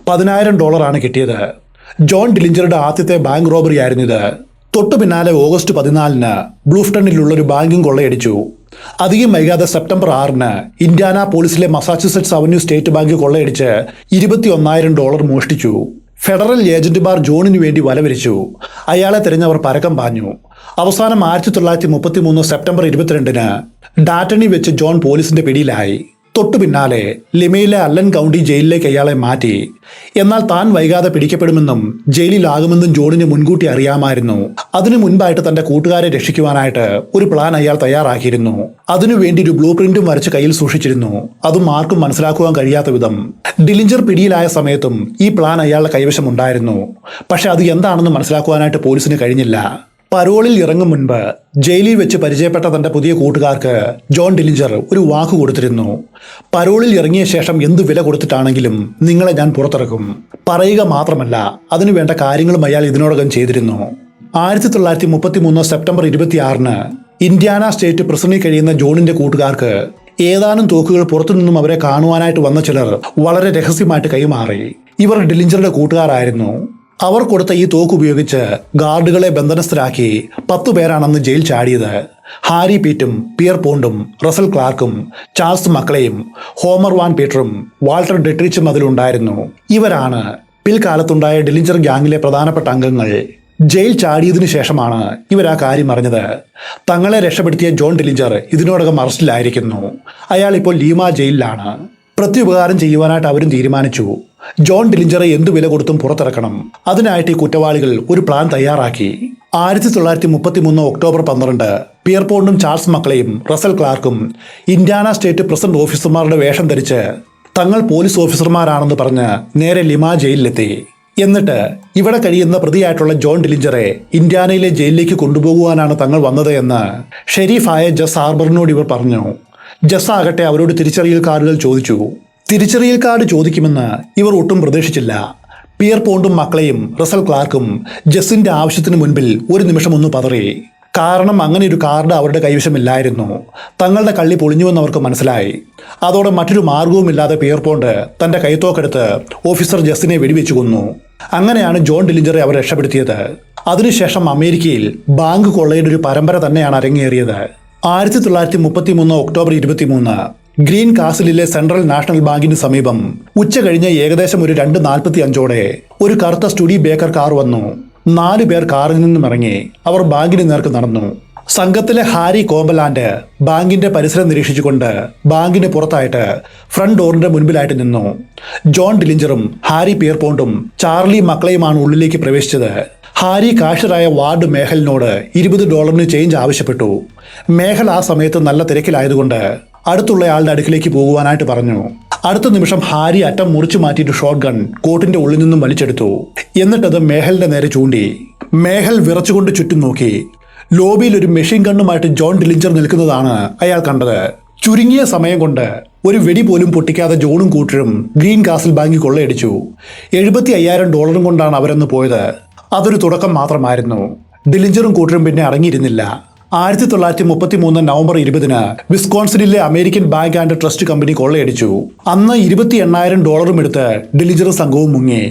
$10,000 കിട്ടിയത്. ജോൺ ഡിലിഞ്ചറുടെ ആദ്യത്തെ ബാങ്ക് റോബറി ആയിരുന്നു ഇത്. തൊട്ടു പിന്നാലെ ഓഗസ്റ്റ് 14 ബ്ലൂഫ്ടണിലുള്ള ഒരു ബാങ്കും കൊള്ളയടിച്ചു. അധികം വൈകാതെ സെപ്റ്റംബർ 6 ഇൻഡ്യാനാപോളിസിലെ മസാച്യുസെറ്റ്സ് അവന്യൂ സ്റ്റേറ്റ് ബാങ്ക് കൊള്ളയടിച്ച് $21,000 മോഷ്ടിച്ചു. ഫെഡറൽ ഏജന്റുമാർ ജോണിനു വേണ്ടി വലവരിച്ചു. അയാളെ തിരഞ്ഞവർ പരക്കം പാഞ്ഞു. അവസാനം 1933 സെപ്റ്റംബർ 22 ഡാറ്റണി വെച്ച് ജോൺ പോലീസിന്റെ പിടിയിലായി. തൊട്ടു പിന്നാലെ ലിമയിലെ അല്ലൻ കൗണ്ടി ജയിലിലേക്ക് അയാളെ മാറ്റി. എന്നാൽ താൻ വൈകാതെ പിടിക്കപ്പെടുമെന്നും ജയിലിലാകുമെന്നും ജോണിന് മുൻകൂട്ടി അറിയാമായിരുന്നു. അതിനു മുൻപായിട്ട് തന്റെ കൂട്ടുകാരെ രക്ഷിക്കുവാനായിട്ട് ഒരു പ്ലാൻ അയാൾ തയ്യാറാക്കിയിരുന്നു. അതിനുവേണ്ടി ഒരു ബ്ലൂ പ്രിന്റും വരച്ച് കയ്യിൽ സൂക്ഷിച്ചിരുന്നു. അതും ആർക്കും മനസ്സിലാക്കുവാൻ കഴിയാത്ത വിധം. ഡിലിഞ്ചർ പിടിയിലായ സമയത്തും ഈ പ്ലാൻ അയാളുടെ കൈവശം ഉണ്ടായിരുന്നു. പക്ഷെ അത് എന്താണെന്ന് മനസ്സിലാക്കുവാനായിട്ട് പോലീസിന് കഴിഞ്ഞില്ല. പരോളിൽ ഇറങ്ങും മുൻപ് ജയിലിൽ വെച്ച് പരിചയപ്പെട്ട തന്റെ പുതിയ കൂട്ടുകാർക്ക് ജോൺ ഡിലിഞ്ചർ ഒരു വാക്ക് കൊടുത്തിരുന്നു. പരോളിൽ ഇറങ്ങിയ ശേഷം എന്ത് വില കൊടുത്തിട്ടാണെങ്കിലും നിങ്ങളെ ഞാൻ പുറത്തിറക്കും. പറയുക മാത്രമല്ല, അതിനുവേണ്ട കാര്യങ്ങളും അയാൾ ഇതിനോടകം ചെയ്തിരുന്നു. 1933 സെപ്റ്റംബർ 26 ഇൻഡ്യാന സ്റ്റേറ്റ് പ്രിസണിൽ കഴിയുന്ന ജോണിന്റെ കൂട്ടുകാർക്ക് ഏതാനും തോക്കുകൾ പുറത്തുനിന്നും അവരെ കാണുവാനായിട്ട് വന്ന ചിലർ വളരെ രഹസ്യമായിട്ട് കൈമാറി. ഇവർ ഡില്ലിഞ്ചറുടെ കൂട്ടുകാരായിരുന്നു. അവർ കൊടുത്ത ഈ തോക്ക് ഉപയോഗിച്ച് ഗാർഡുകളെ ബന്ധനസ്ഥരാക്കി 10 പേരാണെന്ന് ജയിൽ ചാടിയത്. ഹാരി പീറ്റും, പിയർ പോണ്ടും, റസൽ ക്ലാർക്കും, ചാൾസ് മക്ലെയും, ഹോമർ വാൻ പീറ്ററും, വാൾട്ടർ ഡെട്രിച്ചും അതിലുണ്ടായിരുന്നു. ഇവരാണ് പിൽക്കാലത്തുണ്ടായ ഡില്ലിഞ്ചർ ഗ്യാങ്ങിലെ പ്രധാനപ്പെട്ട അംഗങ്ങൾ. ജയിൽ ചാടിയതിനു ശേഷമാണ് ഇവർ ആ കാര്യം അറിഞ്ഞത്. തങ്ങളെ രക്ഷപ്പെടുത്തിയ ജോൺ ഡില്ലിഞ്ചർ ഇതിനോടകം അറസ്റ്റിലായിരിക്കുന്നു. അയാൾ ഇപ്പോൾ ലീമ ജയിലിലാണ്. പ്രത്യുപകാരം ചെയ്യുവാനായിട്ട് അവരും തീരുമാനിച്ചു. ജോൺ ഡില്ലിഞ്ചറെ എന്തു വില കൊടുത്തും പുറത്തിറക്കണം. അതിനായിട്ട് ഈ കുറ്റവാളികൾ ഒരു പ്ലാൻ തയ്യാറാക്കി. 1933 ഒക്ടോബർ 12 പിയർ പോണ്ടും ചാൾസ് മക്ലെയും റസൽ ക്ലാർക്കും ഇൻഡ്യാന സ്റ്റേറ്റ് പ്രസിഡന്റ് ഓഫീസർമാരുടെ വേഷം ധരിച്ച് തങ്ങൾ പോലീസ് ഓഫീസർമാരാണെന്ന് പറഞ്ഞ് നേരെ ലിമ ജയിലിലെത്തി. എന്നിട്ട് ഇവിടെ കഴിയുന്ന പ്രതിയായിട്ടുള്ള ജോൺ ഡില്ലിഞ്ചറെ ഇൻഡ്യാനയിലെ ജയിലിലേക്ക് കൊണ്ടുപോകുവാനാണ് തങ്ങൾ വന്നത് എന്ന് ഷെരീഫായ ജസ് ഹാർബറിനോട് ഇവർ പറഞ്ഞു. ജസ് ആകട്ടെ അവരോട് തിരിച്ചറിയൽ കാർഡുകൾ ചോദിച്ചു. തിരിച്ചറിയൽ കാർഡ് ചോദിക്കുമെന്ന് ഇവർ ഒട്ടും പ്രതീക്ഷിച്ചില്ല. പിയർ പോണ്ടും മക്ലെയും റസൽ ക്ലാർക്കും ജസ്സിന്റെ ആവശ്യത്തിന് മുൻപിൽ ഒരു നിമിഷം ഒന്ന് പതറി. കാരണം അങ്ങനെ ഒരു കാർഡ് അവരുടെ കൈവശമില്ലായിരുന്നു. തങ്ങളുടെ കള്ളി പൊളിഞ്ഞുവെന്ന് അവർക്ക് മനസ്സിലായി. അതോടെ മറ്റൊരു മാർഗവുമില്ലാതെ പിയർ പോണ്ട് തന്റെ കൈത്തോക്കെടുത്ത് ഓഫീസർ ജസ്സിനെ വെടിവെച്ചു കൊന്നു. അങ്ങനെയാണ് ജോൺ ഡില്ലിഞ്ചറെ അവർ രക്ഷപ്പെടുത്തിയത്. അതിനുശേഷം അമേരിക്കയിൽ ബാങ്ക് കൊള്ളയുടെ ഒരു പരമ്പര തന്നെയാണ് അരങ്ങേറിയത്. 1933 ഒക്ടോബർ 23 ഗ്രീൻ കാസിലിലെ സെൻട്രൽ നാഷണൽ ബാങ്കിന് സമീപം ഉച്ച കഴിഞ്ഞ് ഏകദേശം ഒരു 2:45 ഒരു കറുത്ത സ്റ്റുഡി ബേക്കർ കാർ വന്നു. 4 പേർ കാറിൽ നിന്നും ഇറങ്ങി. അവർ ബാങ്കിന് നേർക്ക് നടന്നു. സംഘത്തിലെ ഹാരി കോംബലാൻഡ് ബാങ്കിന്റെ പരിസരം നിരീക്ഷിച്ചുകൊണ്ട് ബാങ്കിന് പുറത്തായിട്ട് ഫ്രണ്ട് ഡോറിന്റെ മുൻപിലായിട്ട് നിന്നു. ജോൺ ഡില്ലിഞ്ചറും ഹാരി പിയർ പോണ്ടും ചാർലി മക്ലെയുമാണ് ഉള്ളിലേക്ക് പ്രവേശിച്ചത്. ഹാരി കാഷ്യറായ വാർഡ് മേഹലിനോട് $20 ചേഞ്ച് ആവശ്യപ്പെട്ടു. മേഹൽ ആ സമയത്ത് നല്ല തിരക്കിലായതുകൊണ്ട് അടുത്തുള്ളയാളുടെ അടുക്കിലേക്ക് പോകുവാനായിട്ട് പറഞ്ഞു. അടുത്ത നിമിഷം ഹാരി അറ്റം മുറിച്ചു മാറ്റിയിട്ട് ഷോട്ട് ഗൺ കോട്ടിന്റെ ഉള്ളിൽ നിന്നും വലിച്ചെടുത്തു. എന്നിട്ടത് മേഹലിന്റെ നേരെ ചൂണ്ടി. മേഹൽ വിറച്ചുകൊണ്ട് ചുറ്റും നോക്കി. ലോബിയിൽ ഒരു മെഷീൻ ഗണ്ണുമായിട്ട് ജോൺ ഡില്ലിഞ്ചർ നിൽക്കുന്നതാണ് അയാൾ കണ്ടത്. ചുരുങ്ങിയ സമയം കൊണ്ട് ഒരു വെടി പോലും പൊട്ടിക്കാതെ ജോണും കൂട്ടരും ഗ്രീൻ കാസിൽ ബാങ്കിൽ കൊള്ളയടിച്ചു. $75,000 കൊണ്ടാണ് അവരന്ന് പോയത്. അതൊരു തുടക്കം മാത്രമായിരുന്നു. ഡില്ലിഞ്ചറും കൂട്ടരും പിന്നെ അടങ്ങിയിരുന്നില്ല. 1933 നവംബർ 20 വിസ്കോൺസിനിലെ American bank and trust company കൊള്ളയടിച്ചു. അന്ന് $28,000 എടുത്ത് ഡില്ലിഞ്ചറും സംഘവും മുങ്ങി.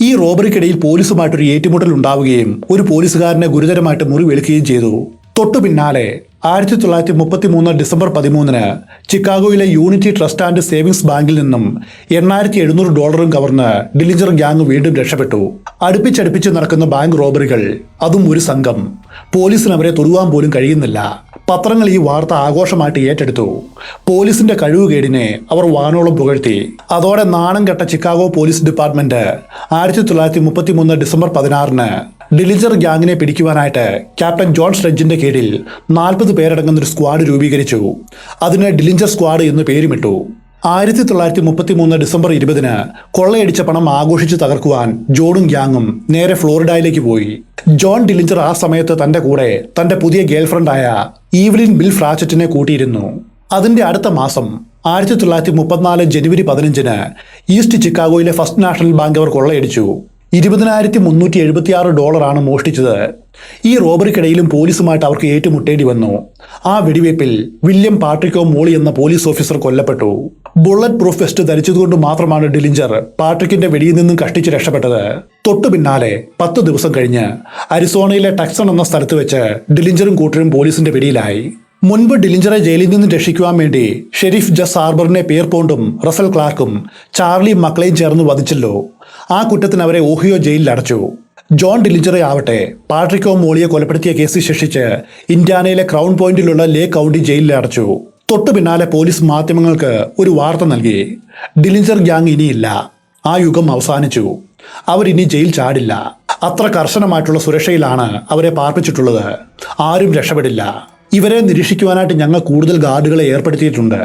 ഈ റോബറിക്കിടയിൽ പോലീസുമായിട്ടൊരു ഏറ്റുമുട്ടൽ ഉണ്ടാവുകയും ഒരു പോലീസുകാരനെ ഗുരുതരമായിട്ട് മുറിവേൽക്കുകയും ചെയ്തു. തൊട്ടു പിന്നാലെ 1933 ഡിസംബർ 13 ചിക്കാഗോയിലെ യൂണിറ്റി ട്രസ്റ്റ് ആൻഡ് സേവിങ്സ് ബാങ്കിൽ നിന്നും $8,700 കവർന്ന് ഡില്ലിഞ്ചർ ഗ്യാങ് വീണ്ടും രക്ഷപ്പെട്ടു. അടുപ്പിച്ചടുപ്പിച്ച് നടക്കുന്ന ബാങ്ക് റോബറികൾ, അതും ഒരു സംഘം. പോലീസിന് അവരെ തൊടുവാൻ പോലും കഴിയുന്നില്ല. പത്രങ്ങൾ ഈ വാർത്ത ആഘോഷമായിട്ട് ഏറ്റെടുത്തു. പോലീസിന്റെ കഴിവുകേടിനെ അവർ വാനോളം പുകഴ്ത്തി. അതോടെ നാണം കെട്ട Chicago police department 1933 December 16 Dillinger ഗ്യാങ്ങിനെ പിടിക്കുവാനായിട്ട് ക്യാപ്റ്റൻ ജോൺ സ്ട്രെഡ്ജിന്റെ കീഴിൽ 40 പേരടങ്ങുന്ന ഒരു സ്ക്വാഡ് രൂപീകരിച്ചു. അതിന് ഡില്ലിഞ്ചർ സ്ക്വാഡ് എന്ന് പേരുമിട്ടു. 1933 ഡിസംബർ 20 കൊള്ളയടിച്ച പണം ആഘോഷിച്ച് തകർക്കുവാൻ ജോണും ഗ്യാങ്ങും നേരെ ഫ്ലോറിഡയിലേക്ക് പോയി. ജോൺ ഡില്ലിഞ്ചർ ആ സമയത്ത് തന്റെ കൂടെ തന്റെ പുതിയ ഗേൾഫ്രണ്ടായ ഈവ്ലിൻ ബിൽ ഫ്രാച്ചറ്റിനെ കൂട്ടിയിരുന്നു. അതിന്റെ അടുത്ത മാസം 1934 ജനുവരി 15 ഈസ്റ്റ് ചിക്കാഗോയിലെ ഫസ്റ്റ് നാഷണൽ ബാങ്ക് അവർ കൊള്ളയടിച്ചു. $20,376 മോഷ്ടിച്ചത്. ഈ റോബറിക്കിടയിലും പോലീസുമായിട്ട് അവർക്ക് ഏറ്റുമുട്ടേണ്ടി വന്നു. ആ വെടിവയ്പിൽ വില്യം പാട്രിക്കോ മോളി എന്ന പോലീസ് ഓഫീസർ കൊല്ലപ്പെട്ടു. ബുള്ളറ്റ് പ്രൂഫ് വെസ്റ്റ് ധരിച്ചതുകൊണ്ട് മാത്രമാണ് ഡില്ലിഞ്ചർ പാട്രിക്കിന്റെ വെടിയിൽ നിന്നും കഷ്ടിച്ച് രക്ഷപ്പെട്ടത്. തൊട്ടു പിന്നാലെ 10 ദിവസം കഴിഞ്ഞ് അരിസോണയിലെ ടക്സൺ എന്ന സ്ഥലത്ത് വെച്ച് ഡില്ലിഞ്ചറും കൂട്ടരും പോലീസിന്റെ വെടിയിലായി. മുൻപ് ഡില്ലിഞ്ചറെ ജയിലിൽ നിന്ന് രക്ഷിക്കുവാൻ വേണ്ടി ഷെരീഫ് ജസ് ഹാർബറിനെ പിയർ പോണ്ടും റസൽ ക്ലാർക്കും ചാർലി മക്ലെയും ചേർന്ന് വധിച്ചല്ലോ. ആ കുറ്റത്തിന് അവരെ ഓഹിയോ ജയിലിൽ അടച്ചു. ജോൺ ഡില്ലിഞ്ചറെ ആവട്ടെ പാട്രിക്കോ മോളിയെ കൊലപ്പെടുത്തിയ കേസിൽ ശിക്ഷിച്ച് ഇൻഡ്യാനയിലെ ക്രൗൺ പോയിന്റിലുള്ള ലേ കൗണ്ടി ജയിലിൽ അടച്ചു. തൊട്ടു പിന്നാലെ പോലീസ് മാധ്യമങ്ങൾക്ക് ഒരു വാർത്ത നൽകി. ഡില്ലിഞ്ചർ ഗ്യാങ് ഇനിയില്ല, ആ യുഗം അവസാനിച്ചു, അവരിനി ജയിൽ ചാടില്ല. അത്ര കർശനമായിട്ടുള്ള സുരക്ഷയിലാണ് അവരെ പാർപ്പിച്ചിട്ടുള്ളത്. ആരും രക്ഷപ്പെടില്ല. ഇവരെ നിരീക്ഷിക്കുവാനായിട്ട് ഞങ്ങൾ കൂടുതൽ ഗാർഡുകളെ ഏർപ്പെടുത്തിയിട്ടുണ്ട്.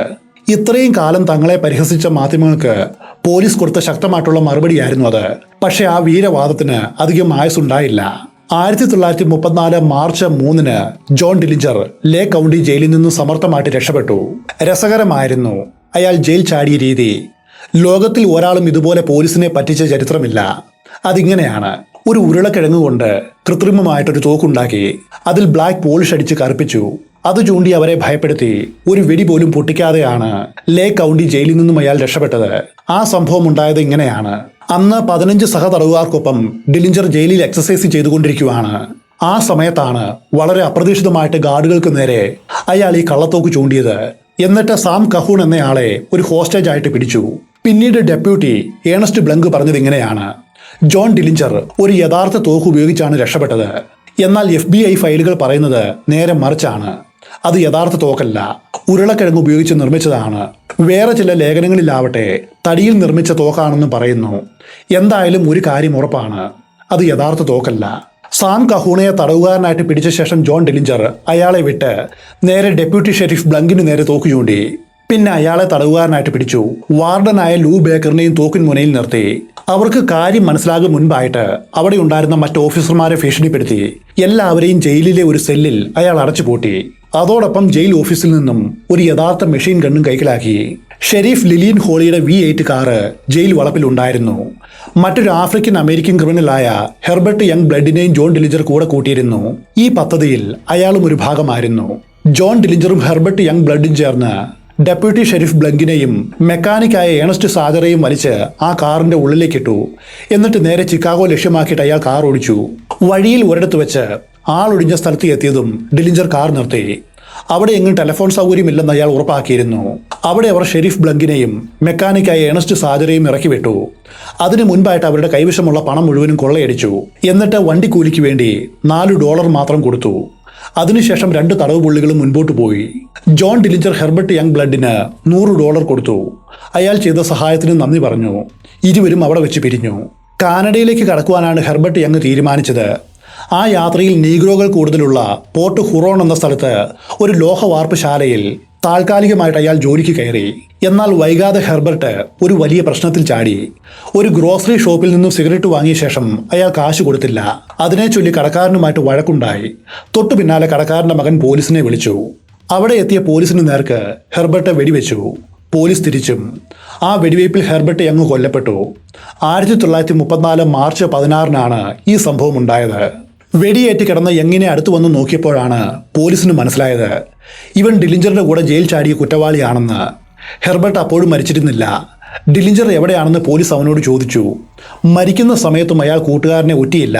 ഇത്രയും കാലം തങ്ങളെ പരിഹസിച്ച മാധ്യമങ്ങൾക്ക് പോലീസ് കൊടുത്ത ശക്തമായിട്ടുള്ള മറുപടിയായിരുന്നു അത്. പക്ഷെ ആ വീരവാദത്തിന് അധികം ആയുസുണ്ടായില്ല. 1934 മാർച്ച് 3 ജോൺ ഡില്ലിഞ്ചർ ലേ കൗണ്ടി ജയിലിൽ നിന്നും സമർത്ഥമായിട്ട് രക്ഷപ്പെട്ടു. രസകരമായിരുന്നു അയാൾ ജയിൽ ചാടിയ രീതി. ലോകത്തിൽ ഒരാളും ഇതുപോലെ പോലീസിനെ പറ്റിച്ച ചരിത്രമില്ല. അതിങ്ങനെയാണ്. ഒരു ഉരുളക്കിഴങ്ങ് കൊണ്ട് കൃത്രിമമായിട്ടൊരു തോക്കുണ്ടാക്കി അതിൽ ബ്ലാക്ക് പോളിഷ് അടിച്ച് കറുപ്പിച്ചു. അത് ചൂണ്ടി അവരെ ഭയപ്പെടുത്തി ഒരു വെടി പോലും പൊട്ടിക്കാതെയാണ് ലേ കൗണ്ടി ജയിലിൽ നിന്നും അയാൾ രക്ഷപ്പെട്ടത്. ആ സംഭവം ഉണ്ടായത് ഇങ്ങനെയാണ്. അന്ന് 15 സഹതടവുകാർക്കൊപ്പം ഡിലിഞ്ചർ ജയിലിൽ എക്സസൈസ് ചെയ്തുകൊണ്ടിരിക്കുകയാണ്. ആ സമയത്താണ് വളരെ അപ്രതീക്ഷിതമായിട്ട് ഗാർഡുകൾക്ക് നേരെ അയാൾ ഈ കള്ളത്തോക്ക് ചൂണ്ടിയത്. എന്നിട്ട് സാം കഹൂൺ എന്നയാളെ ഒരു ഹോസ്റ്റേജ് ആയിട്ട് പിടിച്ചു. പിന്നീട് ഡെപ്യൂട്ടി ഏണസ്റ്റ് ബ്ലങ്ക് പറഞ്ഞത് ഇങ്ങനെയാണ്: ജോൺ ഡിലിഞ്ചർ ഒരു യഥാർത്ഥ തോക്ക് ഉപയോഗിച്ചാണ് രക്ഷപ്പെട്ടത്. എന്നാൽ FBI ഫയലുകൾ പറയുന്നത് നേരെ മറിച്ചാണ്. അത് യഥാർത്ഥ തോക്കല്ല, ഉരുളക്കിഴങ്ങ് ഉപയോഗിച്ച് നിർമ്മിച്ചതാണ്. വേറെ ചില ലേഖനങ്ങളിലാവട്ടെ തടിയിൽ നിർമ്മിച്ച തോക്കാണെന്ന് പറയുന്നു. എന്തായാലും ഒരു കാര്യം ഉറപ്പാണ്, അത് യഥാർത്ഥ തോക്കല്ല. സാം കഹൂണയെ തടവുകാരനായിട്ട് പിടിച്ച ശേഷം ജോൺ ഡിലിഞ്ചർ അയാളെ വിട്ട് നേരെ ഡെപ്യൂട്ടി ഷെരീഫ് ബ്ലങ്കിന് നേരെ തോക്ക് ചൂണ്ടി. പിന്നെ അയാളെ തടവുകാരനായിട്ട് പിടിച്ചു. വാർഡനായ ലൂ ബേക്കറിനെയും തോക്കിൻ മുനയിൽ നിർത്തി. അവർക്ക് കാര്യം മനസ്സിലാകും മുൻപായിട്ട് അവിടെ ഉണ്ടായിരുന്ന മറ്റ് ഓഫീസർമാരെ ഭീഷണിപ്പെടുത്തി എല്ലാവരെയും ജയിലിലെ ഒരു സെല്ലിൽ അയാൾ അടച്ചുപൂട്ടി. അതോടൊപ്പം ജയിൽ ഓഫീസിൽ നിന്നും ഒരു യഥാർത്ഥ മെഷീൻ ഗണ്ണും കൈക്കലാക്കി. ഷെരീഫ് ലിലിയൻ ഹോളിയുടെ V8 കാറ് ജയിൽ വളപ്പിൽ ഉണ്ടായിരുന്നു. മറ്റൊരു ആഫ്രിക്കൻ അമേരിക്കൻ ക്രിമിനലായ ഹെർബർട്ട് യങ് ബ്ലഡിനെയും ജോൺ ഡിലിഞ്ചർ കൂടെ കൂട്ടിയിരുന്നു. ഈ പദ്ധതിയിൽ അയാളും ഒരു ഭാഗമായിരുന്നു. ജോൺ ഡിലിഞ്ചറും ഹെർബർട്ട് യങ് ബ്ലഡും ചേർന്ന് ഡെപ്യൂട്ടി ഷെരീഫ് ബ്ലങ്കിനെയും മെക്കാനിക്കായ ഏണസ്റ്റ് സാജറേയും വലിച്ച് ആ കാറിന്റെ ഉള്ളിലേക്കിട്ടു. എന്നിട്ട് നേരെ ചിക്കാഗോ ലക്ഷ്യമാക്കിയിട്ട് അയാൾ കാർ ഓടിച്ചു. വഴിയിൽ ഒരിടത്ത് വെച്ച് ആളൊഴിഞ്ഞ സ്ഥലത്ത് എത്തിയതും ഡിലിഞ്ചർ കാർ നിർത്തി. അവിടെ എങ്ങും ടെലിഫോൺ സൗകര്യമില്ലെന്ന് അയാൾ ഉറപ്പാക്കിയിരുന്നു. അവിടെ അവർ ഷെരീഫ് ബ്ലങ്കിനെയും മെക്കാനിക്കായ ഏണസ്റ്റ് സാജറേയും ഇറക്കി വിട്ടു. അതിനു മുൻപായിട്ട് അവരുടെ കൈവശമുള്ള പണം മുഴുവനും കൊള്ളയടിച്ചു. എന്നിട്ട് വണ്ടിക്കൂലിക്ക് വേണ്ടി $4 മാത്രം കൊടുത്തു. അതിനുശേഷം 2 തടവ് പുള്ളികളും മുൻപോട്ട് പോയി. ജോൺ ഡിലിഞ്ചർ ഹെർബർട്ട് യങ് ബ്ലഡിന് $100 കൊടുത്തു. അയാൾ ചെയ്ത സഹായത്തിന് നന്ദി പറഞ്ഞു. ഇരുവരും അവിടെ വെച്ച് പിരിഞ്ഞു. കാനഡയിലേക്ക് കടക്കുവാനാണ് ഹെർബർട്ട് യങ് തീരുമാനിച്ചത്. ആ യാത്രയിൽ നീഗ്രോകൾ കൂടുതലുള്ള പോർട്ട് ഹുറോൺ എന്ന സ്ഥലത്ത് ഒരു ലോഹവാർപ്പ് ശാലയിൽ താൽക്കാലികമായിട്ട് അയാൾ ജോലിക്ക് കയറി. എന്നാൽ വൈകാതെ ഹെർബർട്ട് ഒരു വലിയ പ്രശ്നത്തിൽ ചാടി. ഒരു ഗ്രോസറി ഷോപ്പിൽ നിന്നും സിഗരറ്റ് വാങ്ങിയ ശേഷം അയാൾ കാശ് കൊടുത്തില്ല. അതിനെ ചൊല്ലി കടക്കാരനുമായിട്ട് വഴക്കുണ്ടായി. തൊട്ടു പിന്നാലെ കടക്കാരന്റെ മകൻ പോലീസിനെ വിളിച്ചു. അവിടെ എത്തിയ പോലീസിന് നേർക്ക് ഹെർബർട്ട് വെടിവെച്ചു. പോലീസ് തിരിച്ചും. ആ വെടിവയ്പിൽ ഹെർബർട്ട് യങ് കൊല്ലപ്പെട്ടു. 1934 മാർച്ച് 16-നാണ് ഈ സംഭവം ഉണ്ടായത്. വെടിയേറ്റ് കിടന്ന യങ്ങിനെ അടുത്തു വന്ന് നോക്കിയപ്പോഴാണ് പോലീസിന് മനസ്സിലായത് ഇവൻ ഡിലിഞ്ചറിന്റെ കൂടെ ജയിൽ ചാടിയ കുറ്റവാളിയാണെന്ന്. ഹെർബർട്ട് അപ്പോഴും മരിച്ചിരുന്നില്ല. ഡിലിഞ്ചർ എവിടെയാണെന്ന് പോലീസ് അവനോട് ചോദിച്ചു. മരിക്കുന്ന സമയത്തും അയാൾ കൂട്ടുകാരനെ ഒറ്റിയില്ല.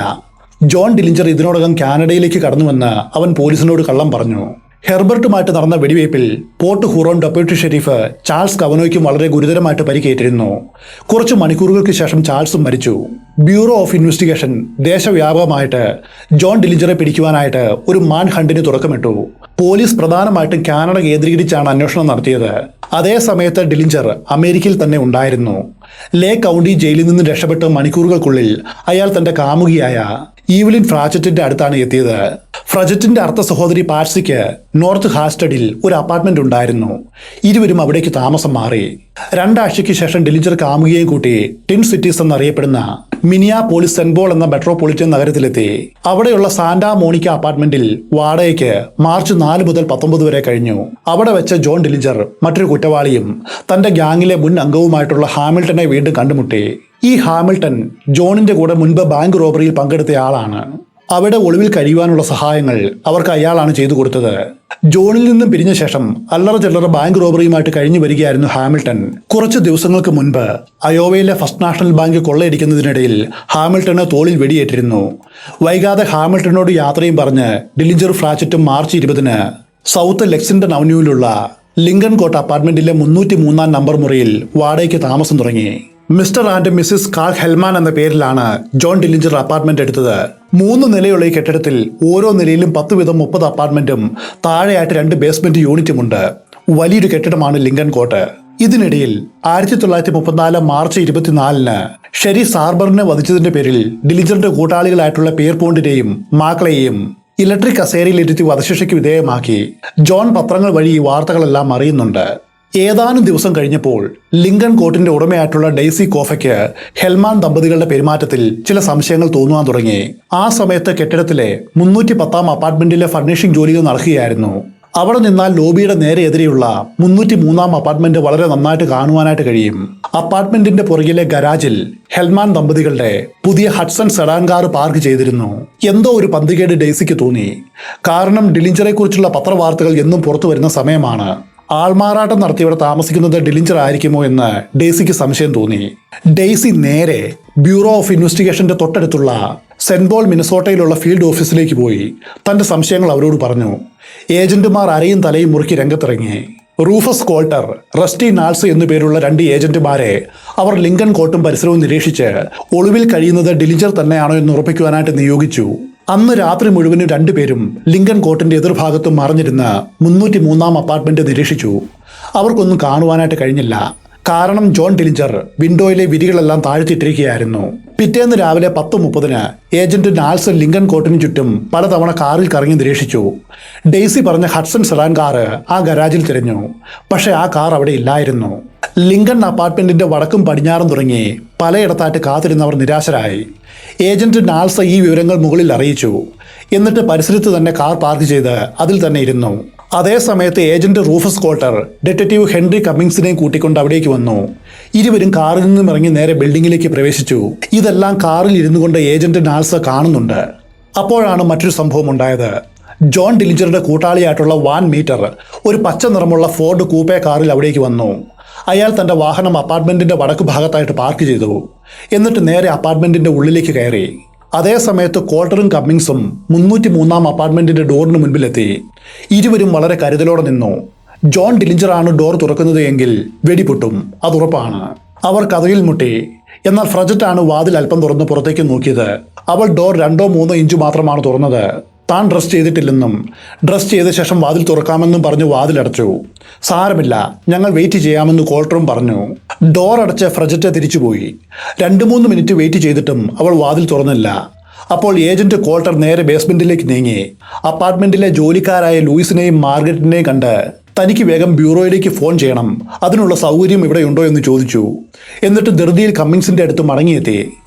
ജോൺ ഡിലിഞ്ചർ ഇതിനോടകം കാനഡയിലേക്ക് കടന്നുവെന്ന് അവൻ പോലീസിനോട് കള്ളം പറഞ്ഞു. ഹെർബർട്ടുമായിട്ട് നടന്ന വെടിവയ്പിൽ Port Huron deputy sheriff Charles കവനോയ്ക്കും വളരെ ഗുരുതരമായിട്ട് പരിക്കേറ്റിരുന്നു. കുറച്ച് മണിക്കൂറുകൾക്ക് ശേഷം ചാൾസും മരിച്ചു. ബ്യൂറോ ഓഫ് ഇൻവെസ്റ്റിഗേഷൻ ദേശവ്യാപകമായിട്ട് ജോൺ ഡിലിഞ്ചറെ പിടിക്കുവാനായിട്ട് ഒരു മാൻ ഹണ്ടിന് തുടക്കമിട്ടു. പോലീസ് പ്രധാനമായിട്ടും കാനഡ കേന്ദ്രീകരിച്ചാണ് അന്വേഷണം നടത്തിയത്. അതേ സമയത്ത് ഡിലിഞ്ചർ അമേരിക്കയിൽ തന്നെ ഉണ്ടായിരുന്നു. ലേ കൗണ്ടി ജയിലിൽ നിന്ന് രക്ഷപ്പെട്ട് മണിക്കൂറുകൾക്കുള്ളിൽ അയാൾ തന്റെ കാമുകിയായ ഈവലിൻ ഫ്രാജറ്റിന്റെ അടുത്താണ് എത്തിയത്. ഫ്രജറ്റിന്റെ അർത്ഥ സഹോദരി പാറ്റ്സിക്ക് നോർത്ത് ഹാസ്റ്റഡിൽ ഒരു അപ്പാർട്ട്മെന്റ് ഉണ്ടായിരുന്നു. ഇരുവരും അവിടേക്ക് താമസം മാറി. 2 ആഴ്ചയ്ക്ക് ശേഷം ഡിലിഞ്ചർ കാമുകിയെയും കൂട്ടി ടിൻ സിറ്റീസ് എന്നറിയപ്പെടുന്ന മിനിയാപോളിസ് സെന്റ് പോൾ എന്ന മെട്രോപൊളിറ്റൻ നഗരത്തിലെത്തി. അവിടെയുള്ള സാന്റാ മോണിക്ക അപ്പാർട്ട്മെന്റിൽ വാടകയ്ക്ക് മാർച്ച് 4 മുതൽ 19 വരെ കഴിഞ്ഞു. അവിടെ വെച്ച് ജോൺ ഡിലിഞ്ചർ മറ്റൊരു കുറ്റവാളിയും തന്റെ ഗ്യാങ്ങിലെ മുൻ അംഗവുമായിട്ടുള്ള ഹാമിൽട്ടനെ വീണ്ടും കണ്ടുമുട്ടി. ഈ ഹാമിൽട്ടൺ ജോണിന്റെ കൂടെ മുൻപ് ബാങ്ക് റോബറിയിൽ പങ്കെടുത്തയാളാണ്. അവിടെ ഒളിവിൽ കഴിയുവാനുള്ള സഹായങ്ങൾ അവർക്ക് അയാളാണ് ചെയ്തു കൊടുത്തത്. ജോണിൽ നിന്നും പിരിഞ്ഞ ശേഷം അല്ലറ ചില്ലറ ബാങ്ക് റോബറിയുമായിട്ട് കഴിഞ്ഞു വരികയായിരുന്നു ഹാമിൽട്ടൺ. കുറച്ച് ദിവസങ്ങൾക്ക് മുൻപ് അയോവയിലെ ഫസ്റ്റ് നാഷണൽ ബാങ്ക് കൊള്ളയടിക്കുന്നതിനിടയിൽ ഹാമിൽട്ടണ് തോളിൽ വെടിയേറ്റിരുന്നു. വൈകാതെ ഹാമിൽട്ടനോട് യാത്രയും പറഞ്ഞ് ഡിലിഞ്ചർ ഫ്രാച്ചറ്റും മാർച്ച് 20-ന് സൗത്ത് ലെക്സിംഗ്ടൺ അവന്യൂവിലുള്ള ലിങ്കൺ കോട്ട് അപ്പാർട്ട്മെന്റിലെ 303-ാം നമ്പർ മുറിയിൽ വാടകയ്ക്ക് താമസം തുടങ്ങി. Mister and missus Carl Hellman എന്ന പേരിലാണ് ജോൺ ഡിലിഞ്ചർ അപ്പാർട്ട്മെന്റ് എടുത്തത്. 3 നിലയുള്ള ഈ കെട്ടിടത്തിൽ ഓരോ നിലയിലും 10 വീതം 30 അപ്പാർട്ട്മെന്റും താഴെയായിട്ട് 2 ബേസ്മെന്റ് യൂണിറ്റുമുണ്ട്. വലിയൊരു കെട്ടിടമാണ് ലിങ്കൺ കോട്ട്. ഇതിനിടയിൽ 1934 മാർച്ച് 24-ന് ഷെരി സാർബറിനെ വധിച്ചതിന്റെ പേരിൽ ഡിലിഞ്ചറിന്റെ കൂട്ടാളികളായിട്ടുള്ള പേർപോണ്ടിനെയും മാക്ലെയെയും ഇലക്ട്രിക് കസേരയിലിരുത്തി വധശിക്ഷയ്ക്ക് വിധേയമാക്കി. ജോൺ പത്രങ്ങൾ വഴി ഈ വാർത്തകളെല്ലാം അറിയുന്നുണ്ട്. ഏതാനും ദിവസം കഴിഞ്ഞപ്പോൾ ലിങ്കൺ കോട്ടിന്റെ ഉടമയായിട്ടുള്ള ഡെയ്സി കോഫയ്ക്ക് ഹെൽമാൻ ദമ്പതികളുടെ പെരുമാറ്റത്തിൽ ചില സംശയങ്ങൾ തോന്നുവാൻ തുടങ്ങി. ആ സമയത്ത് കെട്ടിടത്തിലെ 310-ാം അപ്പാർട്ട്മെന്റിലെ ഫർണിഷിംഗ് ജോലികൾ നടക്കുകയായിരുന്നു. അവിടെ നിന്നാൽ ലോബിയുടെ നേരെ എതിരെയുള്ള 303-ാം അപ്പാർട്ട്മെന്റ് വളരെ നന്നായിട്ട് കാണുവാനായിട്ട് കഴിയും. അപ്പാർട്ട്മെന്റിന്റെ പുറകിലെ ഗരാജിൽ ഹെൽമാൻ ദമ്പതികളുടെ പുതിയ ഹഡ്സൺ സെഡാൻ കാർ പാർക്ക് ചെയ്തിരുന്നു. എന്തോ ഒരു പന്തികേട് ഡെയ്സിക്ക് തോന്നി. കാരണം ഡിലിഞ്ചറെ കുറിച്ചുള്ള പത്രവാർത്തകൾ എന്നും പുറത്തു വരുന്ന സമയമാണ്. ആൾമാറാട്ടം നടത്തിയവിടെ താമസിക്കുന്നത് ഡിലിഞ്ചർ ആയിരിക്കുമോ എന്ന് ഡെയ്സിക്ക് സംശയം തോന്നി. ഡെയ്സി നേരെ ബ്യൂറോ ഓഫ് ഇൻവെസ്റ്റിഗേഷന്റെ തൊട്ടടുത്തുള്ള സെന്റ് പോൾ മിനസോട്ടയിലുള്ള ഫീൽഡ് ഓഫീസിലേക്ക് പോയി തന്റെ സംശയങ്ങൾ അവരോട് പറഞ്ഞു. ഏജന്റുമാർ അരയും തലയും മുറുക്കി രംഗത്തിറങ്ങി. റൂഫസ് കോൾട്ടർ, റസ്റ്റി നാൾസ് എന്നു പേരുള്ള 2 ഏജന്റുമാരെ അവർ ലിങ്കൺ കോർട്ടും പരിസരവും നിരീക്ഷിച്ച് ഒളിവിൽ കഴിയുന്നത് ഡിലിഞ്ചർ തന്നെയാണോ എന്ന് ഉറപ്പിക്കുവാനായിട്ട് നിയോഗിച്ചു. അന്ന് രാത്രി മുഴുവനും 2 പേരും ലിങ്കൺ കോർട്ടിന്റെ എതിർഭാഗത്തും മറിഞ്ഞിരുന്ന് 303 അപ്പാർട്ട്മെന്റ് നിരീക്ഷിച്ചു. അവർക്കൊന്നും കാണുവാനായിട്ട് കഴിഞ്ഞില്ല. കാരണം ജോൺ ഡിലിഞ്ചർ വിൻഡോയിലെ വിരികളെല്ലാം താഴ്ത്തിയിട്ടിരിക്കുകയായിരുന്നു. പിറ്റേന്ന് രാവിലെ 10:30 ഏജന്റ് നാൾസ് ലിങ്കൺ കോർട്ടിന് ചുറ്റും പലതവണ കാറിൽ കറങ്ങി നിരീക്ഷിച്ചു. ഡെയ്സി പറഞ്ഞ ഹഡ്സൺ സെഡാൻ കാർ ആ ഗരാജിൽ തിരഞ്ഞു. പക്ഷെ ആ കാർ അവിടെ ഇല്ലായിരുന്നു. ലിങ്കൺ അപ്പാർട്ട്മെന്റിന്റെ വടക്കും പടിഞ്ഞാറും തുടങ്ങി പലയിടത്തായിട്ട് കാത്തിരുന്നവർ നിരാശരായി. ഏജന്റ് നാൾസ് ഈ വിവരങ്ങൾ മുകളിൽ അറിയിച്ചു. എന്നിട്ട് പരിസരത്ത് തന്നെ കാർ പാർക്ക് ചെയ്ത് അതിൽ തന്നെ ഇരുന്നു. അതേ സമയത്ത് agent Rufus Coulter detective Henry കമ്മിങ്സിനെയും കൂട്ടിക്കൊണ്ട് അവിടേക്ക് വന്നു. ഇരുവരും കാറിൽ നിന്നും ഇറങ്ങി നേരെ ബിൽഡിങ്ങിലേക്ക് പ്രവേശിച്ചു. ഇതെല്ലാം കാറിൽ ഇരുന്നു കൊണ്ട് ഏജന്റ് നാൾസ് കാണുന്നുണ്ട്. അപ്പോഴാണ് മറ്റൊരു സംഭവം ഉണ്ടായത്. ജോൺ ഡിലിഞ്ചറുടെ കൂട്ടാളിയായിട്ടുള്ള വാൻ മീറ്റർ ഒരു പച്ച നിറമുള്ള ഫോർഡ് കൂപ്പേ കാറിൽ അവിടേക്ക് വന്നു. അയാൾ തന്റെ വാഹനം അപ്പാർട്ട്മെന്റിന്റെ വടക്കു ഭാഗത്തായിട്ട് പാർക്ക് ചെയ്തു. എന്നിട്ട് നേരെ അപ്പാർട്ട്മെന്റിന്റെ ഉള്ളിലേക്ക് കയറി. അതേ സമയത്ത് കോൾട്ടറും കമ്മിങ്സും 303 അപ്പാർട്ട്മെന്റിന്റെ ഡോറിന് മുൻപിലെത്തി. ഇരുവരും വളരെ കരുതലോടെ നിന്നു. ജോൺ ഡിലിഞ്ചറാണ് ഡോർ തുറക്കുന്നത് എങ്കിൽ വെടിപൊട്ടും, അതുറപ്പാണ്. അവർ കതകിൽ മുട്ടി. എന്നാൽ ഫ്രജറ്റാണ് വാതിൽ അല്പം തുറന്ന് പുറത്തേക്ക് നോക്കിയത്. അവൾ ഡോർ 2-3 ഇഞ്ച് മാത്രമാണ് തുറന്നത്. താൻ ഡ്രസ് ചെയ്തിട്ടില്ലെന്നും ഡ്രസ് ചെയ്ത ശേഷം വാതിൽ തുറക്കാമെന്നും പറഞ്ഞ് വാതിലടച്ചു. സാരമില്ല, ഞങ്ങൾ വെയിറ്റ് ചെയ്യാമെന്ന് കോൾട്ടറും പറഞ്ഞു. ഡോർ അടച്ച് ഫ്രജറ്റ് തിരിച്ചുപോയി. 2-3 മിനിറ്റ് വെയിറ്റ് ചെയ്തിട്ടും അവൾ വാതിൽ തുറന്നില്ല. അപ്പോൾ ഏജന്റ് കോൾട്ടർ നേരെ ബേസ്മെന്റിലേക്ക് നീങ്ങി. അപ്പാർട്ട്മെന്റിലെ ജോലിക്കാരായ ലൂയിസിനെയും മാർഗരറ്റിനെയും കണ്ട് തനിക്ക് വേഗം ബ്യൂറോയിലേക്ക് ഫോൺ ചെയ്യണം, അതിനുള്ള സൗകര്യം ഇവിടെയുണ്ടോ എന്ന് ചോദിച്ചു. എന്നിട്ട് ധൃതിയിൽ കമ്മിങ്സിന്റെ അടുത്ത് മടങ്ങിയെത്തി.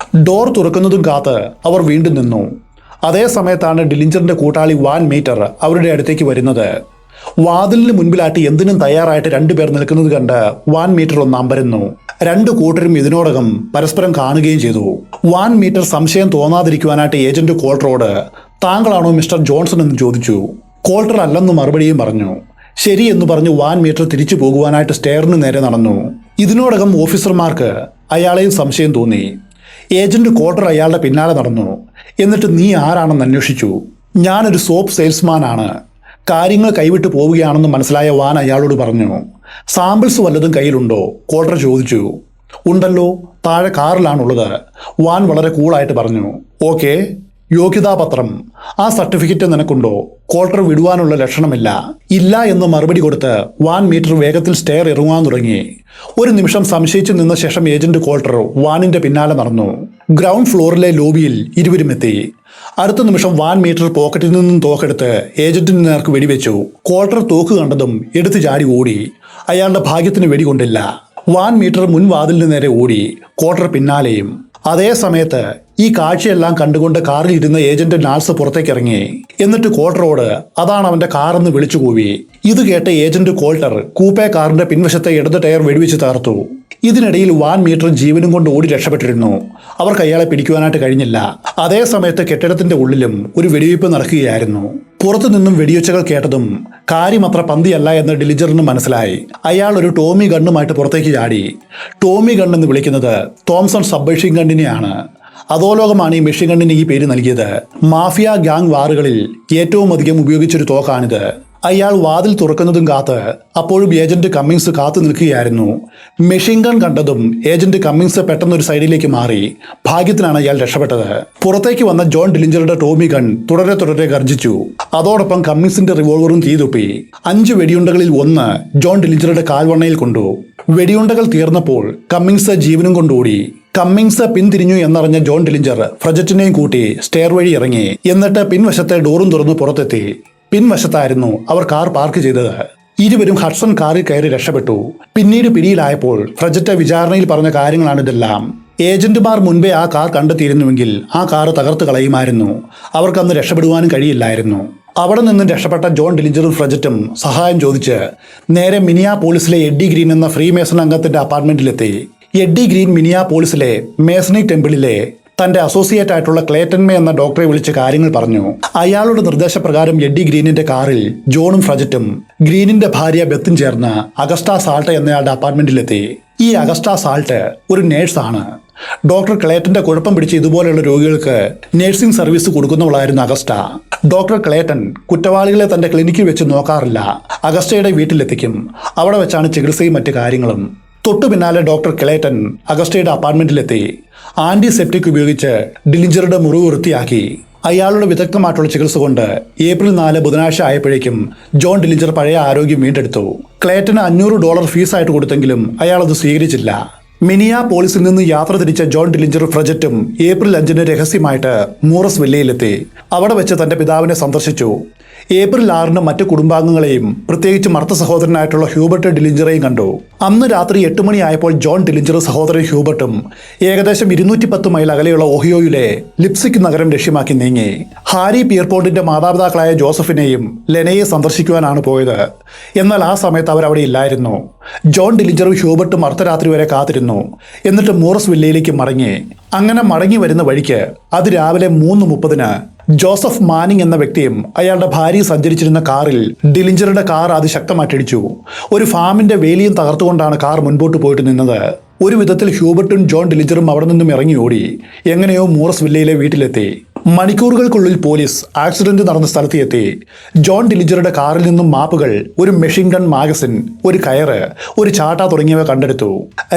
ഡോർ തുറക്കുന്നതും കാത്ത് അവർ വീണ്ടും നിന്നു. അതേ സമയത്താണ് ഡിലിഞ്ചറിന്റെ കൂട്ടാളി വാൻ മീറ്റർ അവരുടെ അടുത്തേക്ക് വരുന്നത്. വാതിലിന് മുൻപിലാട്ടി എന്തിനും തയ്യാറായിട്ട് 2 പേർ നിൽക്കുന്നത് കണ്ട് വാൻ മീറ്റർ ഒന്ന് അമ്പരന്നു. 2 കൂട്ടരും ഇതിനോടകം പരസ്പരം കാണുകയും ചെയ്തു. വാൻ മീറ്റർ സംശയം തോന്നാതിരിക്കുവാനായിട്ട് ഏജന്റ് കോൾട്ടറോട് താങ്കളാണോ മിസ്റ്റർ ജോൺസൺ എന്ന് ചോദിച്ചു. കോൾട്ടർ അല്ലെന്ന് മറുപടിയും പറഞ്ഞു. ശരി എന്ന് പറഞ്ഞു വാൻ മീറ്റർ തിരിച്ചു പോകുവാനായിട്ട് സ്റ്റെയറിന് നേരെ നടന്നു. ഇതിനോടകം ഓഫീസർമാർക്ക് അയാളെയും സംശയം തോന്നി. ഏജന്റ് കോൾട്ടർ അയാളുടെ പിന്നാലെ നടന്നു. എന്നിട്ട് നീ ആരാണെന്ന് അന്വേഷിച്ചു. ഞാനൊരു സോപ്പ് സെയിൽസ്മാനാണ്. കാര്യങ്ങൾ കൈവിട്ട് പോവുകയാണെന്ന് മനസ്സിലായ വാൻ അയാളോട് പറഞ്ഞു. സാമ്പിൾസ് വല്ലതും കയ്യിലുണ്ടോ? കോൾട്ടർ ചോദിച്ചു. ഉണ്ടല്ലോ, താഴെ കാറിലാണുള്ളത്. വാൻ വളരെ കൂളായിട്ട് പറഞ്ഞു. ഓക്കെ, യോഗ്യതാപത്രം, ആ സർട്ടിഫിക്കറ്റ് നിനക്കുണ്ടോ? കോൾട്ടർ വിടുവാനുള്ള ലക്ഷണമില്ല. ഇല്ല എന്ന് മറുപടി കൊടുത്ത് വാൻ മീറ്റർ വേഗത്തിൽ സ്റ്റെയർ ഇറങ്ങുവാൻ തുടങ്ങി. ഒരു നിമിഷം സംശയിച്ചു നിന്ന ശേഷം ഏജന്റ് കോൾട്ടർ വാനിന്റെ പിന്നാലെ നടന്നു. ഗ്രൗണ്ട് ഫ്ലോറിലെ ലോബിയിൽ ഇരുവരും എത്തി. അടുത്ത നിമിഷം വാൻ മീറ്റർ പോക്കറ്റിൽ നിന്നും തോക്കെടുത്ത് ഏജന്റിന് നേർക്ക് വെടിവെച്ചു. കോൾട്ടർ തോക്ക് കണ്ടതും എടുത്തു ചാടി ഓടി. അയാളുടെ ഭാഗ്യത്തിന് വെടികൊണ്ടില്ല. വാൻ മീറ്റർ മുൻവാതിലിന് നേരെ ഓടി, കോൾട്ടർ പിന്നാലെയും. അതേ സമയത്ത് ഈ കാഴ്ചയെല്ലാം കണ്ടുകൊണ്ട് കാറിൽ ഇരുന്ന ഏജന്റ് നാൾസ് പുറത്തേക്ക് ഇറങ്ങി. എന്നിട്ട് കോൾട്ടറോട് അതാണ് അവന്റെ കാറെന്ന് വിളിച്ചു കൂവി. ഇത് കേട്ട് ഏജന്റ് കോൾട്ടർ കൂപ്പേ കാറിന്റെ പിൻവശത്തെ ഇടത് ടയർ വെടിവെച്ച് തകർത്തു. ഇതിനിടയിൽ വാൻ മീറ്റർ ജീവനും കൊണ്ട് ഓടി രക്ഷപ്പെട്ടിരുന്നു. അവർക്ക് അയാളെ പിടിക്കുവാനായിട്ട് കഴിഞ്ഞില്ല. അതേ സമയത്ത് കെട്ടിടത്തിന്റെ ഉള്ളിലും ഒരു വെടിവയ്പ് നടക്കുകയായിരുന്നു. പുറത്തു നിന്നും വെടിയൊച്ചകൾ കേട്ടതും കാര്യം അത്ര പന്തിയല്ല എന്ന് ഡിലിഞ്ചറിന് മനസ്സിലായി. അയാൾ ഒരു ടോമി ഗണ്ണുമായിട്ട് പുറത്തേക്ക് ചാടി. ടോമി ഗൺ എന്ന് വിളിക്കുന്നത് തോംസൺ സബ്മെഷീൻ ഗണ്ണിനെയാണ്. അധോലോകമാണ് ഈ മെഷീൻ ഗണ്ണിന് ഈ പേര് നൽകിയത്. മാഫിയ ഗ്യാങ് വാറുകളിൽ ഏറ്റവും അധികം ഉപയോഗിച്ചൊരു തോക്കാണിത്. അയാൾ വാതിൽ തുറക്കുന്നതും കാത്ത് അപ്പോഴും ഏജന്റ് കമ്മിങ്സ് കാത്തു നിൽക്കുകയായിരുന്നു. മെഷീൻ ഗൺ കണ്ടതും ഏജന്റ് കമ്മിങ്സ് പെട്ടെന്നൊരു സൈഡിലേക്ക് മാറി. ഭാഗ്യത്തിനാണ് അയാൾ രക്ഷപ്പെട്ടത്. പുറത്തേക്ക് വന്ന ജോൺ ഡിലിഞ്ചറുടെ ടോമി ഗൺ തുടരെ ഗർജിച്ചു. അതോടൊപ്പം കമ്മിങ്സിന്റെ റിവോൾവറും തീതുപ്പി. 5 വെടിയുണ്ടകളിൽ 1 ജോൺ ഡിലിഞ്ചറുടെ കാൽവണ്ണയിൽ കൊണ്ടു. വെടിയുണ്ടകൾ തീർന്നപ്പോൾ കമ്മിങ്സ് ജീവനും കൊണ്ടോടി. കമ്മിങ്സ് പിന്തിരിഞ്ഞു എന്നറിഞ്ഞ ജോൺ ഡിലിഞ്ചർ ഫ്രജറ്റിനെയും കൂട്ടി സ്റ്റെയർ വഴി ഇറങ്ങി. എന്നിട്ട് പിൻവശത്തെ ഡോറും തുറന്ന് പുറത്തെത്തി. പിൻവശത്തായിരുന്നു അവർ കാർ പാർക്ക് ചെയ്തത്. ഇരുവരും ഹഡ്സൺ കാറിൽ കയറി രക്ഷപ്പെട്ടു. പിന്നീട് പിടിയിലായപ്പോൾ ഫ്രജറ്റ് വിചാരണയിൽ പറഞ്ഞ കാര്യങ്ങളാണിതെല്ലാം. ഏജന്റുമാർ മുൻപേ ആ കാർ കണ്ടെത്തിയിരുന്നുവെങ്കിൽ ആ കാർ തകർത്ത് കളയുമായിരുന്നു. അവർക്കന്ന് രക്ഷപ്പെടുവാനും കഴിയില്ലായിരുന്നു. അവിടെ നിന്നും രക്ഷപ്പെട്ട ജോൺ ഡിലിഞ്ചറും ഫ്രജറ്റും സഹായം ചോദിച്ച് നേരെ മിനിയാപോളിസിലെ എഡ്ഡി ഗ്രീൻ എന്ന ഫ്രീമേസൺ അംഗത്തിന്റെ അപ്പാർട്ട്മെന്റിലെത്തി. എഡ്ഡി ഗ്രീൻ മിനിയാപോളിസിലെ മേസണിക് ടെമ്പിളിലെ തന്റെ അസോസിയേറ്റ് ആയിട്ടുള്ള ക്ലേറ്റൻ മേ എന്ന ഡോക്ടറെ വിളിച്ച് കാര്യങ്ങൾ പറഞ്ഞു. അയാളുടെ നിർദ്ദേശപ്രകാരം എഡ്ഡി ഗ്രീനിന്റെ കാറിൽ ജോണും ഫ്രജറ്റും ഗ്രീനിന്റെ ഭാര്യ ബെത്തും ചേർന്ന് അഗസ്റ്റ സാൾട്ട് എന്നയാളുടെ അപ്പാർട്ട്മെന്റിലെത്തി. ഈ അഗസ്റ്റ സാൾട്ട് ഒരു നേഴ്സാണ്. ഡോക്ടർ ക്ലേറ്റന്റെ കുഴപ്പം പിടിച്ച് ഇതുപോലെയുള്ള രോഗികൾക്ക് നഴ്സിംഗ് സർവീസ് കൊടുക്കുന്നവളായിരുന്നു അഗസ്റ്റ. ഡോക്ടർ ക്ലേറ്റൻ കുറ്റവാളികളെ തന്റെ ക്ലിനിക്കിൽ വെച്ച് നോക്കാറില്ല. അഗസ്റ്റയുടെ വീട്ടിലെത്തിക്കും. അവിടെ വെച്ചാണ് ചികിത്സയും മറ്റു കാര്യങ്ങളും. തൊട്ടു പിന്നാലെ ഡോക്ടർ ക്ലേറ്റൻ അഗസ്റ്റയുടെ അപ്പാർട്ട്മെന്റിലെത്തി. ആന്റിസെപ്റ്റിക് ഉപയോഗിച്ച് ഡിലിഞ്ചറുടെ മുറിവ് വൃത്തിയാക്കി. അയാളുടെ വിദഗ്ധമായിട്ടുള്ള ചികിത്സ കൊണ്ട് ഏപ്രിൽ 4 ബുധനാഴ്ച ആയപ്പോഴേക്കും ജോൺ ഡിലിഞ്ചർ പഴയ ആരോഗ്യം വീണ്ടെടുത്തു. ക്ലേറ്റന് $500 ഫീസായിട്ട് കൊടുത്തെങ്കിലും അയാൾ അത് സ്വീകരിച്ചില്ല. മിനിയാപോളിസിൽ നിന്ന് യാത്ര തിരിച്ച ജോൺ ഡിലിഞ്ചർ ഫ്രജറ്റും ഏപ്രിൽ 5 രഹസ്യമായിട്ട് മൂറസ് വില്ലയിലെത്തി. അവിടെ വെച്ച് തന്റെ പിതാവിനെ സന്ദർശിച്ചു. ഏപ്രിൽ 6 മറ്റു കുടുംബാംഗങ്ങളെയും പ്രത്യേകിച്ച് മർത്ത സഹോദരനായിട്ടുള്ള ഹ്യൂബർട്ട് ഡിലിഞ്ചറെയും കണ്ടു. അന്ന് രാത്രി 8 മണിയായപ്പോൾ ജോൺ ഡിലിഞ്ചർ സഹോദരൻ ഹ്യൂബർട്ടും ഏകദേശം 210 മൈൽ അകലെയുള്ള ഓഹിയോയിലെ ലിപ്സിക് നഗരം ലക്ഷ്യമാക്കി നീങ്ങി. ഹാരി പിയർപോണ്ടിന്റെ മാതാപിതാക്കളായ ജോസഫിനെയും ലെനയെ സന്ദർശിക്കുവാനാണ് പോയത്. എന്നാൽ ആ സമയത്ത് അവരവിടെ ഇല്ലായിരുന്നു. ജോൺ ഡിലിഞ്ചറും ഹ്യൂബർട്ടും അർദ്ധരാത്രി വരെ കാത്തിരുന്നു. എന്നിട്ട് മൂറസ് വില്ലയിലേക്ക് മടങ്ങി. അങ്ങനെ മടങ്ങി വരുന്ന വഴിക്ക് അതിരാവിലെ 3:30 ജോസഫ് മാനിങ് എന്ന വ്യക്തിയും അയാളുടെ ഭാര്യ സഞ്ചരിച്ചിരുന്ന കാറിൽ ഡിലിഞ്ചറുടെ കാർ അതിശക്തമായിട്ടിടിച്ചു. ഒരു ഫാമിന്റെ വേലിയും തകർത്തുകൊണ്ടാണ് കാർ മുൻപോട്ട് പോയിട്ട് നിന്നത്. ഒരു വിധത്തിൽ ഹ്യൂബർട്ടും ജോൺ ഡിലിഞ്ചറും അവിടെ നിന്നും ഇറങ്ങി ഓടി എങ്ങനെയോ മൂറസ് വില്ലയിലെ വീട്ടിലെത്തി. മണിക്കൂറുകൾക്കുള്ളിൽ പോലീസ് ആക്സിഡന്റ് നടന്ന സ്ഥലത്ത് എത്തി. ജോൺ ഡിലിഞ്ചറുടെ കാറിൽ നിന്നും മാപ്പുകൾ, ഒരു മെഷീൻ ഗൺ മാഗസിൻ, ഒരു കയറ്, ഒരു ചാട്ട തുടങ്ങിയവ കണ്ടെടുത്തു.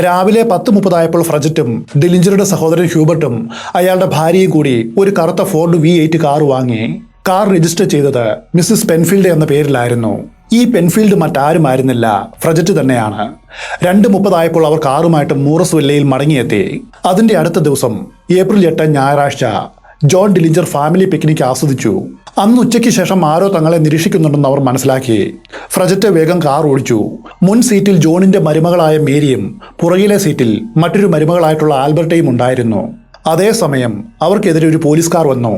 രാവിലെ 10:30 ഫ്രജറ്റും ഡിലിഞ്ചറുടെ സഹോദരൻ ഹ്യൂബർട്ടും അയാളുടെ ഭാര്യയും കൂടി ഒരു കറുത്ത ഫോർഡ് V8 കാർ വാങ്ങി. കാർ രജിസ്റ്റർ ചെയ്തത് മിസ്സിസ് പെൻഫീൽഡ് എന്ന പേരിലായിരുന്നു. ഈ പെൻഫീൽഡ് മറ്റാരുമായിരുന്നില്ല, ഫ്രജറ്റ് തന്നെയാണ്. 2:30 അവർ കാറുമായിട്ട് മൂറസ് വില്ലയിൽ മടങ്ങിയെത്തി. അതിന്റെ അടുത്ത ദിവസം ഏപ്രിൽ 8 ഞായറാഴ്ച ജോൺ ഡിലിഞ്ചർ ഫാമിലി പിക്നിക് ആസ്വദിച്ചു. അന്ന് ഉച്ചയ്ക്ക് ശേഷം ആരോ തങ്ങളെ നിരീക്ഷിക്കുന്നുണ്ടെന്ന് അവർ മനസ്സിലാക്കി. ഫ്രജറ്റ് വേഗം കാർ ഓടിച്ചു. മുൻ സീറ്റിൽ ജോണിന്റെ മരുമകളായ മേരിയും പുറകിലെ സീറ്റിൽ മറ്റൊരു മരുമകളായിട്ടുള്ള ആൽബർട്ടയും ഉണ്ടായിരുന്നു. അതേസമയം അവർക്കെതിരെ ഒരു പോലീസ് കാർ വന്നു.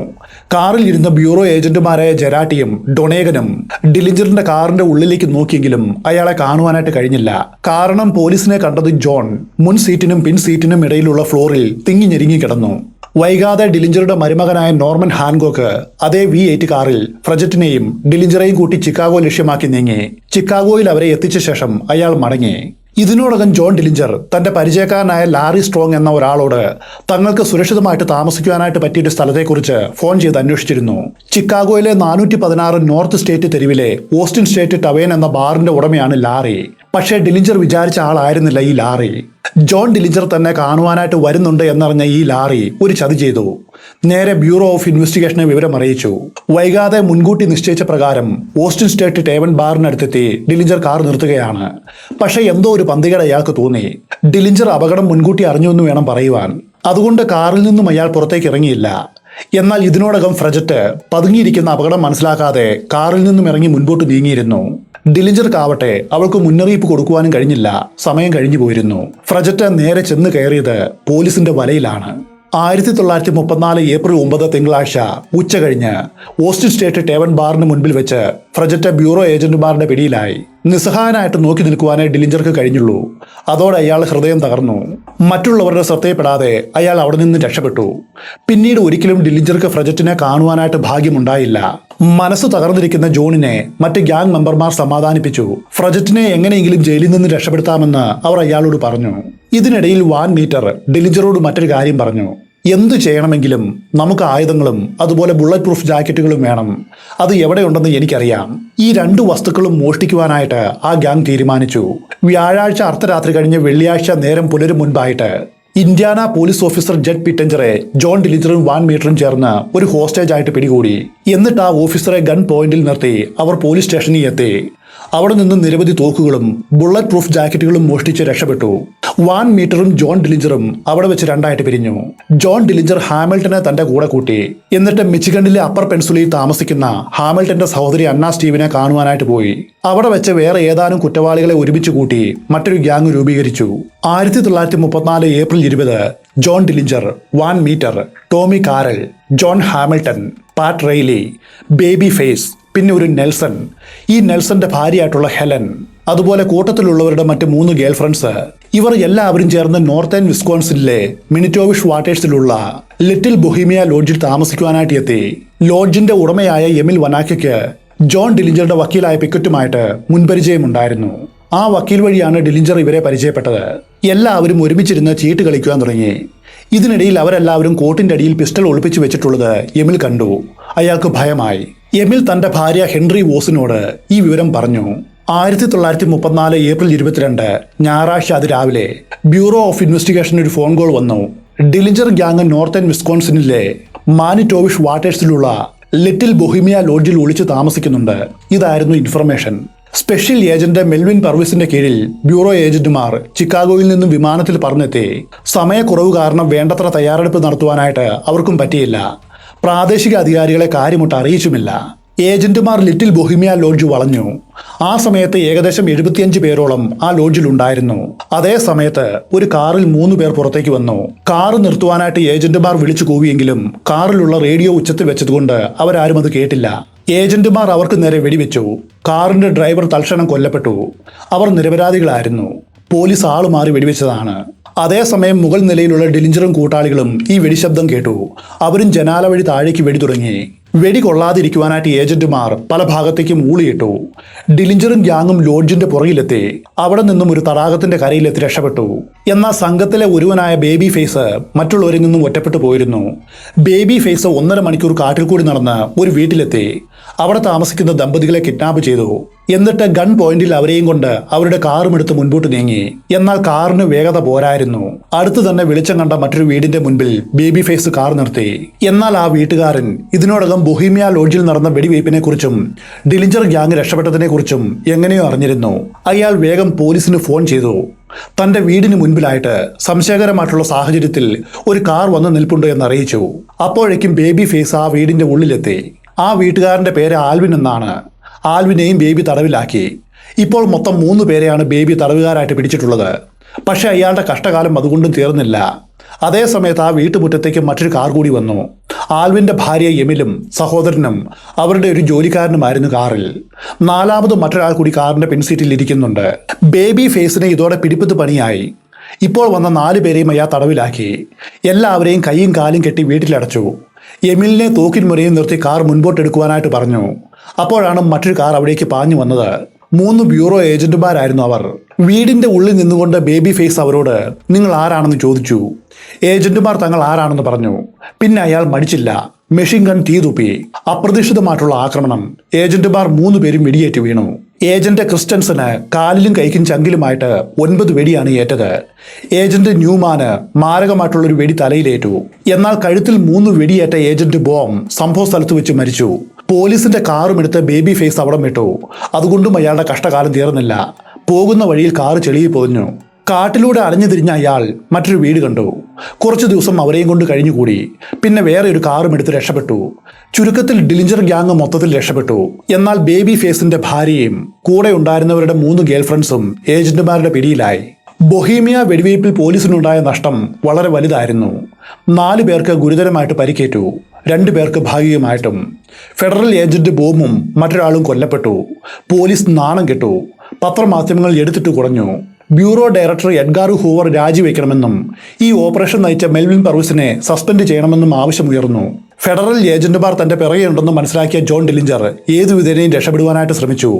കാറിൽ ഇരുന്ന ബ്യൂറോ ഏജന്റുമാരായ ജെറാട്ടിയും ഡൊണേഗനും ഡിലിഞ്ചറിന്റെ കാറിന്റെ ഉള്ളിലേക്ക് നോക്കിയെങ്കിലും അയാളെ കാണുവാനായിട്ട് കഴിഞ്ഞില്ല. കാരണം പോലീസിനെ കണ്ടത് ജോൺ മുൻ സീറ്റിനും പിൻ സീറ്റിനും ഇടയിലുള്ള ഫ്ലോറിൽ തിങ്ങി ഞെരുങ്ങി കിടന്നു. വൈകാതെ ഡിലിഞ്ചറുടെ മരുമകനായ നോർമൻ ഹാൻകോക്ക് അതേ V8 കാറിൽ ഫ്രജറ്റിനെയും ഡിലിഞ്ചറെയും കൂട്ടി ചിക്കാഗോ ലക്ഷ്യമാക്കി നീങ്ങി. ചിക്കാഗോയിൽ അവരെ എത്തിച്ച ശേഷം അയാൾ മടങ്ങി. ഇതിനോടകം ജോൺ ഡിലിഞ്ചർ തന്റെ പരിചയക്കാരനായ ലാറി സ്ട്രോങ് എന്ന ഒരാളോട് തങ്ങൾക്ക് സുരക്ഷിതമായിട്ട് താമസിക്കുവാനായിട്ട് പറ്റിയൊരു സ്ഥലത്തെക്കുറിച്ച് ഫോൺ ചെയ്ത് അന്വേഷിച്ചിരുന്നു. ചിക്കാഗോയിലെ 416 നോർത്ത് സ്റ്റേറ്റ് തെരുവിലെ ഓസ്റ്റിൻ സ്റ്റേറ്റ് ടവേൻ എന്ന ബാറിന്റെ ഉടമയാണ് ലാറി. പക്ഷേ ഡിലിഞ്ചർ വിചാരിച്ച ആളായിരുന്നില്ല ഈ ലാറി. ജോൺ ഡിലിഞ്ചർ തന്നെ കാണുവാനായിട്ട് വരുന്നുണ്ട് എന്നറിഞ്ഞ ഈ ലാറി ഒരു ചതി ചെയ്തു. നേരെ ബ്യൂറോ ഓഫ് ഇൻവെസ്റ്റിഗേഷനെ വിവരം അറിയിച്ചു. വൈകാതെ മുൻകൂട്ടി നിശ്ചയിച്ച പ്രകാരം ഓസ്റ്റിൻ സ്റ്റേറ്റ് ടേവൻ ബാറിനടുത്തെത്തി ഡിലിഞ്ചർ കാർ നിർത്തുകയാണ്. പക്ഷേ എന്തോ ഒരു പന്തികേട് അയാൾക്ക് തോന്നി. ഡിലിഞ്ചർ അപകടം മുൻകൂട്ടി അറിഞ്ഞുവെന്ന് വേണം പറയുവാൻ. അതുകൊണ്ട് കാറിൽ നിന്നും അയാൾ പുറത്തേക്ക് ഇറങ്ങിയില്ല. എന്നാൽ ഇതിനോടകം ഫ്രജറ്റ് പതുങ്ങിയിരിക്കുന്ന അപകടം മനസ്സിലാക്കാതെ കാറിൽ നിന്നും ഇറങ്ങി മുൻപോട്ട് നീങ്ങിയിരുന്നു. ഡിലിഞ്ചർക്കാവട്ടെ അവൾക്ക് മുന്നറിയിപ്പ് കൊടുക്കുവാനും കഴിഞ്ഞില്ല. സമയം കഴിഞ്ഞു പോയിരുന്നു. ഫ്രജറ്റ് നേരെ ചെന്ന് കയറിയത് പോലീസിന്റെ വലയിലാണ്. 1934 ഏപ്രിൽ 9 തിങ്കളാഴ്ച ഉച്ച കഴിഞ്ഞ് ഓസ്റ്റിൻ സ്റ്റേറ്റ് ടേവൻ ബാറിന് മുൻപിൽ വെച്ച് ഫ്രജറ്റ് ബ്യൂറോ ഏജന്റുമാരുടെ പിടിയിലായി. നിസ്സഹായനായിട്ട് നോക്കി നിൽക്കുവാനേ ഡിലിഞ്ചർക്ക് കഴിഞ്ഞുള്ളൂ. അതോടെ അയാൾ ഹൃദയം തകർന്നു. മറ്റുള്ളവരുടെ ശ്രദ്ധയപ്പെടാതെ അയാൾ അവിടെ നിന്ന് രക്ഷപ്പെട്ടു. പിന്നീട് ഒരിക്കലും ഡിലിഞ്ചർക്ക് ഫ്രജറ്റിനെ കാണുവാനായിട്ട് ഭാഗ്യമുണ്ടായില്ല. മനസ്സ് തകർന്നിരിക്കുന്ന ജോണിനെ മറ്റ് ഗ്യാങ് മെമ്പർമാർ സമാധാനിപ്പിച്ചു. ഫ്രജറ്റിനെ എങ്ങനെയെങ്കിലും ജയിലിൽ നിന്ന് രക്ഷപ്പെടുത്താമെന്ന് അവർ അയാളോട് പറഞ്ഞു. ഇതിനിടയിൽ വാൻ മീറ്റർ ഡിലിഞ്ചറോട് മറ്റൊരു കാര്യം പറഞ്ഞു. എന്തു ചെയ്യണമെങ്കിലും നമുക്ക് ആയുധങ്ങളും അതുപോലെ ബുള്ളറ്റ് പ്രൂഫ് ജാക്കറ്റുകളും വേണം. അത് എവിടെയുണ്ടെന്ന് എനിക്കറിയാം. ഈ 2 വസ്തുക്കളും മോഷ്ടിക്കുവാനായിട്ട് ആ ഗ്യാങ് തീരുമാനിച്ചു. വ്യാഴാഴ്ച അർദ്ധരാത്രി കഴിഞ്ഞ് വെള്ളിയാഴ്ച നേരം പുലരും മുൻപായിട്ട് ഇന്ത്യാന പോലീസ് ഓഫീസർ ജെഡ് പിറ്റഞ്ചറെ ജോൺ ഡിലിഞ്ചറും വാൻ മീറ്ററും ചേർന്ന് ഒരു ഹോസ്റ്റേജ് ആയിട്ട് പിടികൂടി. എന്നിട്ട് ആ ഓഫീസറെ ഗൺ പോയിന്റിൽ നിർത്തി അവർ പോലീസ് സ്റ്റേഷനിൽ എത്തി. അവിടെ നിന്ന് നിരവധി തോക്കുകളും ബുള്ളറ്റ് പ്രൂഫ് ജാക്കറ്റുകളും മോഷ്ടിച്ച് രക്ഷപ്പെട്ടു. വാൻ മീറ്ററും ജോൺ ഡിലിഞ്ചറും അവിടെ വെച്ച് 2ആയിട്ട് പിരിഞ്ഞു. ജോൺ ഡിലിഞ്ചർ ഹാമിൽട്ടനെ തന്റെ കൂടെ കൂട്ടി. എന്നിട്ട് മിച്ചിഗണിലെ അപ്പർ പെൻസുലയിൽ താമസിക്കുന്ന ഹാമിൽട്ടന്റെ സഹോദരി അന്ന സ്റ്റീവിനെ കാണുവാനായിട്ട് പോയി. അവിടെ വെച്ച് വേറെ ഏതാനും കുറ്റവാളികളെ ഒരുമിച്ച് കൂട്ടി മറ്റൊരു ഗ്യാങ് രൂപീകരിച്ചു. 1934 April 20 John Dillinger, Van Meter, Tommy Carroll, John Hamilton, Pat Reilly, Baby Face, പിന്നെ ഒരു നെൽസൺ, ഈ നെൽസന്റെ ഭാര്യയായിട്ടുള്ള ഹെലൻ, അതുപോലെ കൂട്ടത്തിലുള്ളവരുടെ മറ്റ് 3 ഗേൾ ഫ്രണ്ട്സ്, ഇവർ എല്ലാവരും ചേർന്ന് നോർത്തേൺ വിസ്കോൺസിനിലെ മിനിറ്റോവിഷ് വാട്ടേഴ്സിലുള്ള ലിറ്റിൽ ബൊഹീമിയ ലോഡ്ജിൽ താമസിക്കുവാനായിട്ട് എത്തി. ലോഡ്ജിന്റെ ഉടമയായ എമിൽ വനാക്കയ്ക്ക് ജോൺ ഡിലിഞ്ചറുടെ വക്കീലായ പിക്കറ്റുമായിട്ട് മുൻപരിചയമുണ്ടായിരുന്നു. ആ വക്കീൽ വഴിയാണ് ഡിലിഞ്ചർ ഇവരെ പരിചയപ്പെട്ടത്. എല്ലാവരും ഒരുമിച്ചിരുന്ന് ചീട്ട് കളിക്കുവാൻ തുടങ്ങി. ഇതിനിടയിൽ അവരെല്ലാവരും കോട്ടിന്റെ അടിയിൽ പിസ്റ്റൾ ഒളിപ്പിച്ചു വെച്ചിട്ടുള്ളത് എമിൽ കണ്ടു. അയാൾക്ക് ഭയമായി. എമിൽ തന്റെ ഭാര്യ ഹെൻറി വോസിനോട് ഈ വിവരം പറഞ്ഞു. 1934 ഏപ്രിൽ 22 ഞായറാഴ്ച അതിരാവിലെ ബ്യൂറോ ഓഫ് ഇൻവെസ്റ്റിഗേഷൻ ഒരു ഫോൺ കോൾ വന്നു. ഡിലിഞ്ചർ ഗ്യാങ് നോർത്തേൺ വിസ്കോൺസിനിലെ മാനിറ്റോവിഷ് വാട്ടേഴ്സിലുള്ള ലിറ്റിൽ ബൊഹീമിയ ലോഡ്ജിൽ ഒളിച്ചു താമസിക്കുന്നുണ്ട്. ഇതായിരുന്നു ഇൻഫർമേഷൻ. സ്പെഷ്യൽ ഏജന്റ് മെൽവിൻ പർവിസിന്റെ കീഴിൽ ബ്യൂറോ ഏജന്റുമാർ ചിക്കാഗോയിൽ നിന്നും വിമാനത്തിൽ പറന്നെത്തി. സമയക്കുറവ് കാരണം വേണ്ടത്ര തയ്യാറെടുപ്പ് നടത്തുവാനായിട്ട് അവർക്കും പറ്റിയില്ല. പ്രാദേശിക അധികാരികളെ കാര്യമൊട്ട് അറിയിച്ചുമില്ല. ഏജന്റുമാർ ലിറ്റിൽ ബൊഹീമിയ ലോഡ്ജ് വളഞ്ഞു. ആ സമയത്ത് ഏകദേശം 75 പേരോളം ആ ലോഡ്ജിൽ ഉണ്ടായിരുന്നു. അതേ സമയത്ത് ഒരു കാറിൽ 3 പേർ പുറത്തേക്ക് വന്നു. കാറ് നിർത്തുവാനായിട്ട് ഏജന്റുമാർ വിളിച്ചു കൂവിയെങ്കിലും കാറിലുള്ള റേഡിയോ ഉച്ചത്തിൽ വെച്ചതുകൊണ്ട് അവരാരും അത് കേട്ടില്ല. ഏജന്റുമാർ അവർക്ക് നേരെ വെടിവെച്ചു. കാറിന്റെ ഡ്രൈവർ തൽക്ഷണം കൊല്ലപ്പെട്ടു. അവർ നിരപരാധികളായിരുന്നു. പോലീസ് ആളുമാറി വെടിവെച്ചതാണ്. അതേസമയം മുകൾ നിലയിലുള്ള ഡിലിഞ്ചറും കൂട്ടാളികളും ഈ വെടിശബ്ദം കേട്ടു. അവരും ജനാല വഴി താഴേക്ക് വെടി തുടങ്ങി. വെടി കൊള്ളാതിരിക്കുവാനായിട്ട് ഏജന്റുമാർ പല ഭാഗത്തേക്കും ഊളിയിട്ടു. ഡിലിഞ്ചറും ഗ്യാങ്ങും ലോഡ്ജിന്റെ പുറകിലെത്തി. അവിടെ നിന്നും ഒരു തടാകത്തിന്റെ കരയിലെത്തി രക്ഷപ്പെട്ടു. എന്നാൽ സംഘത്തിലെ ഒരുവനായ ബേബി ഫേസ് മറ്റുള്ളവരിൽ നിന്നും ഒറ്റപ്പെട്ടു പോയിരുന്നു. ബേബി ഫേസ് 1.5 മണിക്കൂർ കാട്ടിൽ കൂടി നടന്ന് ഒരു വീട്ടിലെത്തി. അവിടെ താമസിക്കുന്ന ദമ്പതികളെ കിഡ്നാപ്പ് ചെയ്തു. എന്നിട്ട് ഗൺ പോയിന്റിൽ അവരെയും കൊണ്ട് അവരുടെ കാറും എടുത്ത് മുൻപോട്ട് നീങ്ങി. എന്നാൽ കാറിന് വേഗത പോരായിരുന്നു. അടുത്ത് തന്നെ വെളിച്ചം കണ്ട മറ്റൊരു വീടിന്റെ മുൻപിൽ ബേബി ഫേസ് കാർ നിർത്തി. എന്നാൽ ആ വീട്ടുകാരൻ ഇതിനോടകം ബൊഹീമിയ ലോഡ്ജിൽ നടന്ന വെടിവയ്പ്പിനെ കുറിച്ചും ഡിലിഞ്ചർ ഗ്യാങ് രക്ഷപ്പെട്ടതിനെ കുറിച്ചും എങ്ങനെയോ അറിഞ്ഞിരുന്നു. അയാൾ വേഗം പോലീസിന് ഫോൺ ചെയ്തു. തന്റെ വീടിന് മുൻപിലായിട്ട് സംശയകരമായിട്ടുള്ള സാഹചര്യത്തിൽ ഒരു കാർ വന്ന് നിൽപ്പുണ്ട് എന്ന് അറിയിച്ചു. അപ്പോഴേക്കും ബേബി ഫേസ് ആ വീടിന്റെ ഉള്ളിലെത്തി. ആ വീട്ടുകാരന്റെ പേര് ആൽവിൻ എന്നാണ്. ആൽവിനെയും ബേബി തടവിലാക്കി. ഇപ്പോൾ മൊത്തം 3 പേരെയാണ് ബേബി തടവുകാരായിട്ട് പിടിച്ചിട്ടുള്ളത്. പക്ഷെ അയാളുടെ കഷ്ടകാലം അതുകൊണ്ടും തീർന്നില്ല. അതേസമയത്ത് ആ വീട്ടുമുറ്റത്തേക്ക് മറ്റൊരു കാർ കൂടി വന്നു. ആൽവിന്റെ ഭാര്യ എമിലും സഹോദരനും അവരുടെ ഒരു ജോലിക്കാരനുമായിരുന്നു കാറിൽ. 4ാമത് മറ്റൊരാൾ കൂടി കാറിന്റെ പിൻസീറ്റിൽ ഇരിക്കുന്നുണ്ട്. ബേബി ഫേസിനെ ഇതോടെ പിടിപ്പത്ത് പണിയായി. ഇപ്പോൾ വന്ന 4 പേരെയും അയാൾ തടവിലാക്കി. എല്ലാവരെയും കൈയും കാലും കെട്ടി വീട്ടിലടച്ചു. എമിലിനെ തോക്കിൻ മുരയിൽ നിർത്തി കാർ മുൻപോട്ടെടുക്കുവാനായിട്ട് പറഞ്ഞു. അപ്പോഴാണ് മറ്റൊരു കാർ അവിടേക്ക് പാഞ്ഞു വന്നത്. 3 ബ്യൂറോ ഏജന്റുമാരായിരുന്നു അവർ. വീടിന്റെ ഉള്ളിൽ നിന്നുകൊണ്ട് ബേബി ഫേസ് അവരോട് നിങ്ങൾ ആരാണെന്ന് ചോദിച്ചു. ഏജന്റുമാർ തങ്ങൾ ആരാണെന്ന് പറഞ്ഞു. പിന്നെ അയാൾ മടിച്ചില്ല. Machine gun തീതുപ്പി. അപ്രതീക്ഷിതമായിട്ടുള്ള ആക്രമണം. ഏജന്റുമാർ 3 പേരും വെടിയേറ്റ് വീണു. ഏജന്റ് ക്രിസ്റ്റൻസന് കാലിലും കൈക്കും ചങ്കിലുമായിട്ട് 9 വെടിയാണ് ഏറ്റത്. ഏജന്റ് ന്യൂമാന് മാരകമായിട്ടുള്ളൊരു വെടി തലയിലേറ്റു. എന്നാൽ കഴുത്തിൽ 3 വെടിയേറ്റ ഏജന്റ് ബോം സംഭവ സ്ഥലത്ത് വെച്ച് മരിച്ചു. പോലീസിന്റെ കാറും എടുത്ത് ബേബി ഫേസ് അവിടം വിട്ടു. അതുകൊണ്ടും അയാളുടെ കഷ്ടകാലം തീർന്നില്ല. പോകുന്ന വഴിയിൽ കാറ് ചെളിയിൽ പൊതിഞ്ഞു. കാട്ടിലൂടെ അലഞ്ഞു തിരിഞ്ഞ അയാൾ മറ്റൊരു വീട് കണ്ടു. കുറച്ചു ദിവസം അവരെയും കൊണ്ട് കഴിഞ്ഞുകൂടി. പിന്നെ വേറെ ഒരു കാറും എടുത്ത് രക്ഷപ്പെട്ടു. ചുരുക്കത്തിൽ ഡിലിഞ്ചർ ഗ്യാങ് മൊത്തത്തിൽ രക്ഷപ്പെട്ടു. എന്നാൽ ബേബി ഫേസിന്റെ ഭാര്യയും കൂടെ ഉണ്ടായിരുന്നവരുടെ 3 ഗേൾഫ്രണ്ട്സും ഏജന്റുമാരുടെ പിടിയിലായി. ബൊഹീമിയ വെടിവയ്പിൽ പോലീസിനുണ്ടായ നഷ്ടം വളരെ വലുതായിരുന്നു. 4 പേർക്ക് ഗുരുതരമായിട്ട് പരിക്കേറ്റു. 2 പേർക്ക് ഭാഗികമായിട്ടും. ഫെഡറൽ ഏജന്റ് ബോമും മറ്റൊരാളും കൊല്ലപ്പെട്ടു. പോലീസ് നാണം കെട്ടു. പത്രമാധ്യമങ്ങൾ എടുത്തിട്ട് കുറഞ്ഞു. ബ്യൂറോ ഡയറക്ടർ എഡ്ഗാർ ഹൂവർ രാജിവെക്കണമെന്നും ഈ ഓപ്പറേഷൻ നയിച്ച മെൽവിൻ പർവിസിനെ സസ്പെൻഡ് ചെയ്യണമെന്നും ആവശ്യമുയർന്നു. ഫെഡറൽ ഏജന്റുമാർ തന്റെ പിറകെയുണ്ടെന്ന് മനസ്സിലാക്കിയ ജോൺ ഡിലിഞ്ചർ ഏതുവിധേനയും രക്ഷപ്പെടുവാനായിട്ട് ശ്രമിച്ചു.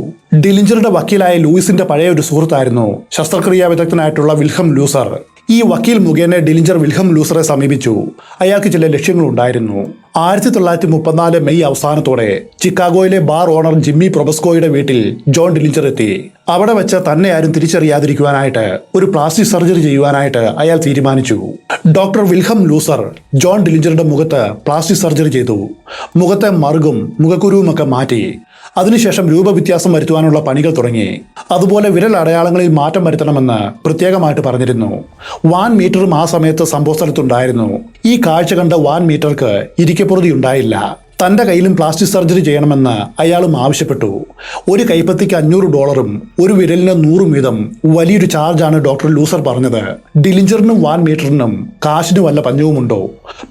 ഡിലിഞ്ചറുടെ വക്കീലായ ലൂയിസിന്റെ പഴയ ഒരു സുഹൃത്തായിരുന്നു ശസ്ത്രക്രിയാ വിദഗ്ധനായിട്ടുള്ള വിൽഹം ലൂസർ. ഈ വക്കീൽ മുഖേന ഡിലിഞ്ചർ വിൽഹം ലൂസറെ സമീപിച്ചു. അയാൾക്ക് ചില ലക്ഷ്യങ്ങളുണ്ടായിരുന്നു. 1934 മെയ് അവസാനത്തോടെ ചിക്കാഗോയിലെ ബാർ ഓണർ ജിമ്മി പ്രൊബസ്കോയുടെ വീട്ടിൽ ജോൺ ഡിലിഞ്ചർ എത്തി. അവിടെ വെച്ച് തന്നെ ആരും തിരിച്ചറിയാതിരിക്കുവാനായിട്ട് ഒരു പ്ലാസ്റ്റിക് സർജറി ചെയ്യുവാനായിട്ട് അയാൾ തീരുമാനിച്ചു. ഡോക്ടർ വിൽഹം ലൂസർ ജോൺ ഡിലിഞ്ചറുടെ മുഖത്ത് പ്ലാസ്റ്റിക് സർജറി ചെയ്തു. മുഖത്തെ മറുകും മുഖക്കുരുവുമൊക്കെ മാറ്റി. അതിനുശേഷം രൂപവ്യത്യാസം വരുത്തുവാനുള്ള പണികൾ തുടങ്ങി. അതുപോലെ വിരൽ അടയാളങ്ങളിൽ മാറ്റം വരുത്തണമെന്ന് പ്രത്യേകമായിട്ട് പറഞ്ഞിരുന്നു. വാൻ മീറ്ററും ആ സമയത്ത് സംഭവ സ്ഥലത്തുണ്ടായിരുന്നു. ഈ കാഴ്ച കണ്ട വാൻ മീറ്റർക്ക് ഇരിക്കപ്പുറതി ഉണ്ടായില്ല. തന്റെ കയ്യിലും പ്ലാസ്റ്റിക് സർജറി ചെയ്യണമെന്ന് അയാളും ആവശ്യപ്പെട്ടു. ഒരു കൈപ്പത്തിക്ക് $500 ഒരു വിരലിന് 100 വീതം വലിയൊരു ചാർജാണ് ഡോക്ടർ ലൂസർ പറഞ്ഞത്. ഡിലിഞ്ചറിനും വാൻ മീറ്ററിനും കാശിന് വല്ല പഞ്ഞവുമുണ്ടോ?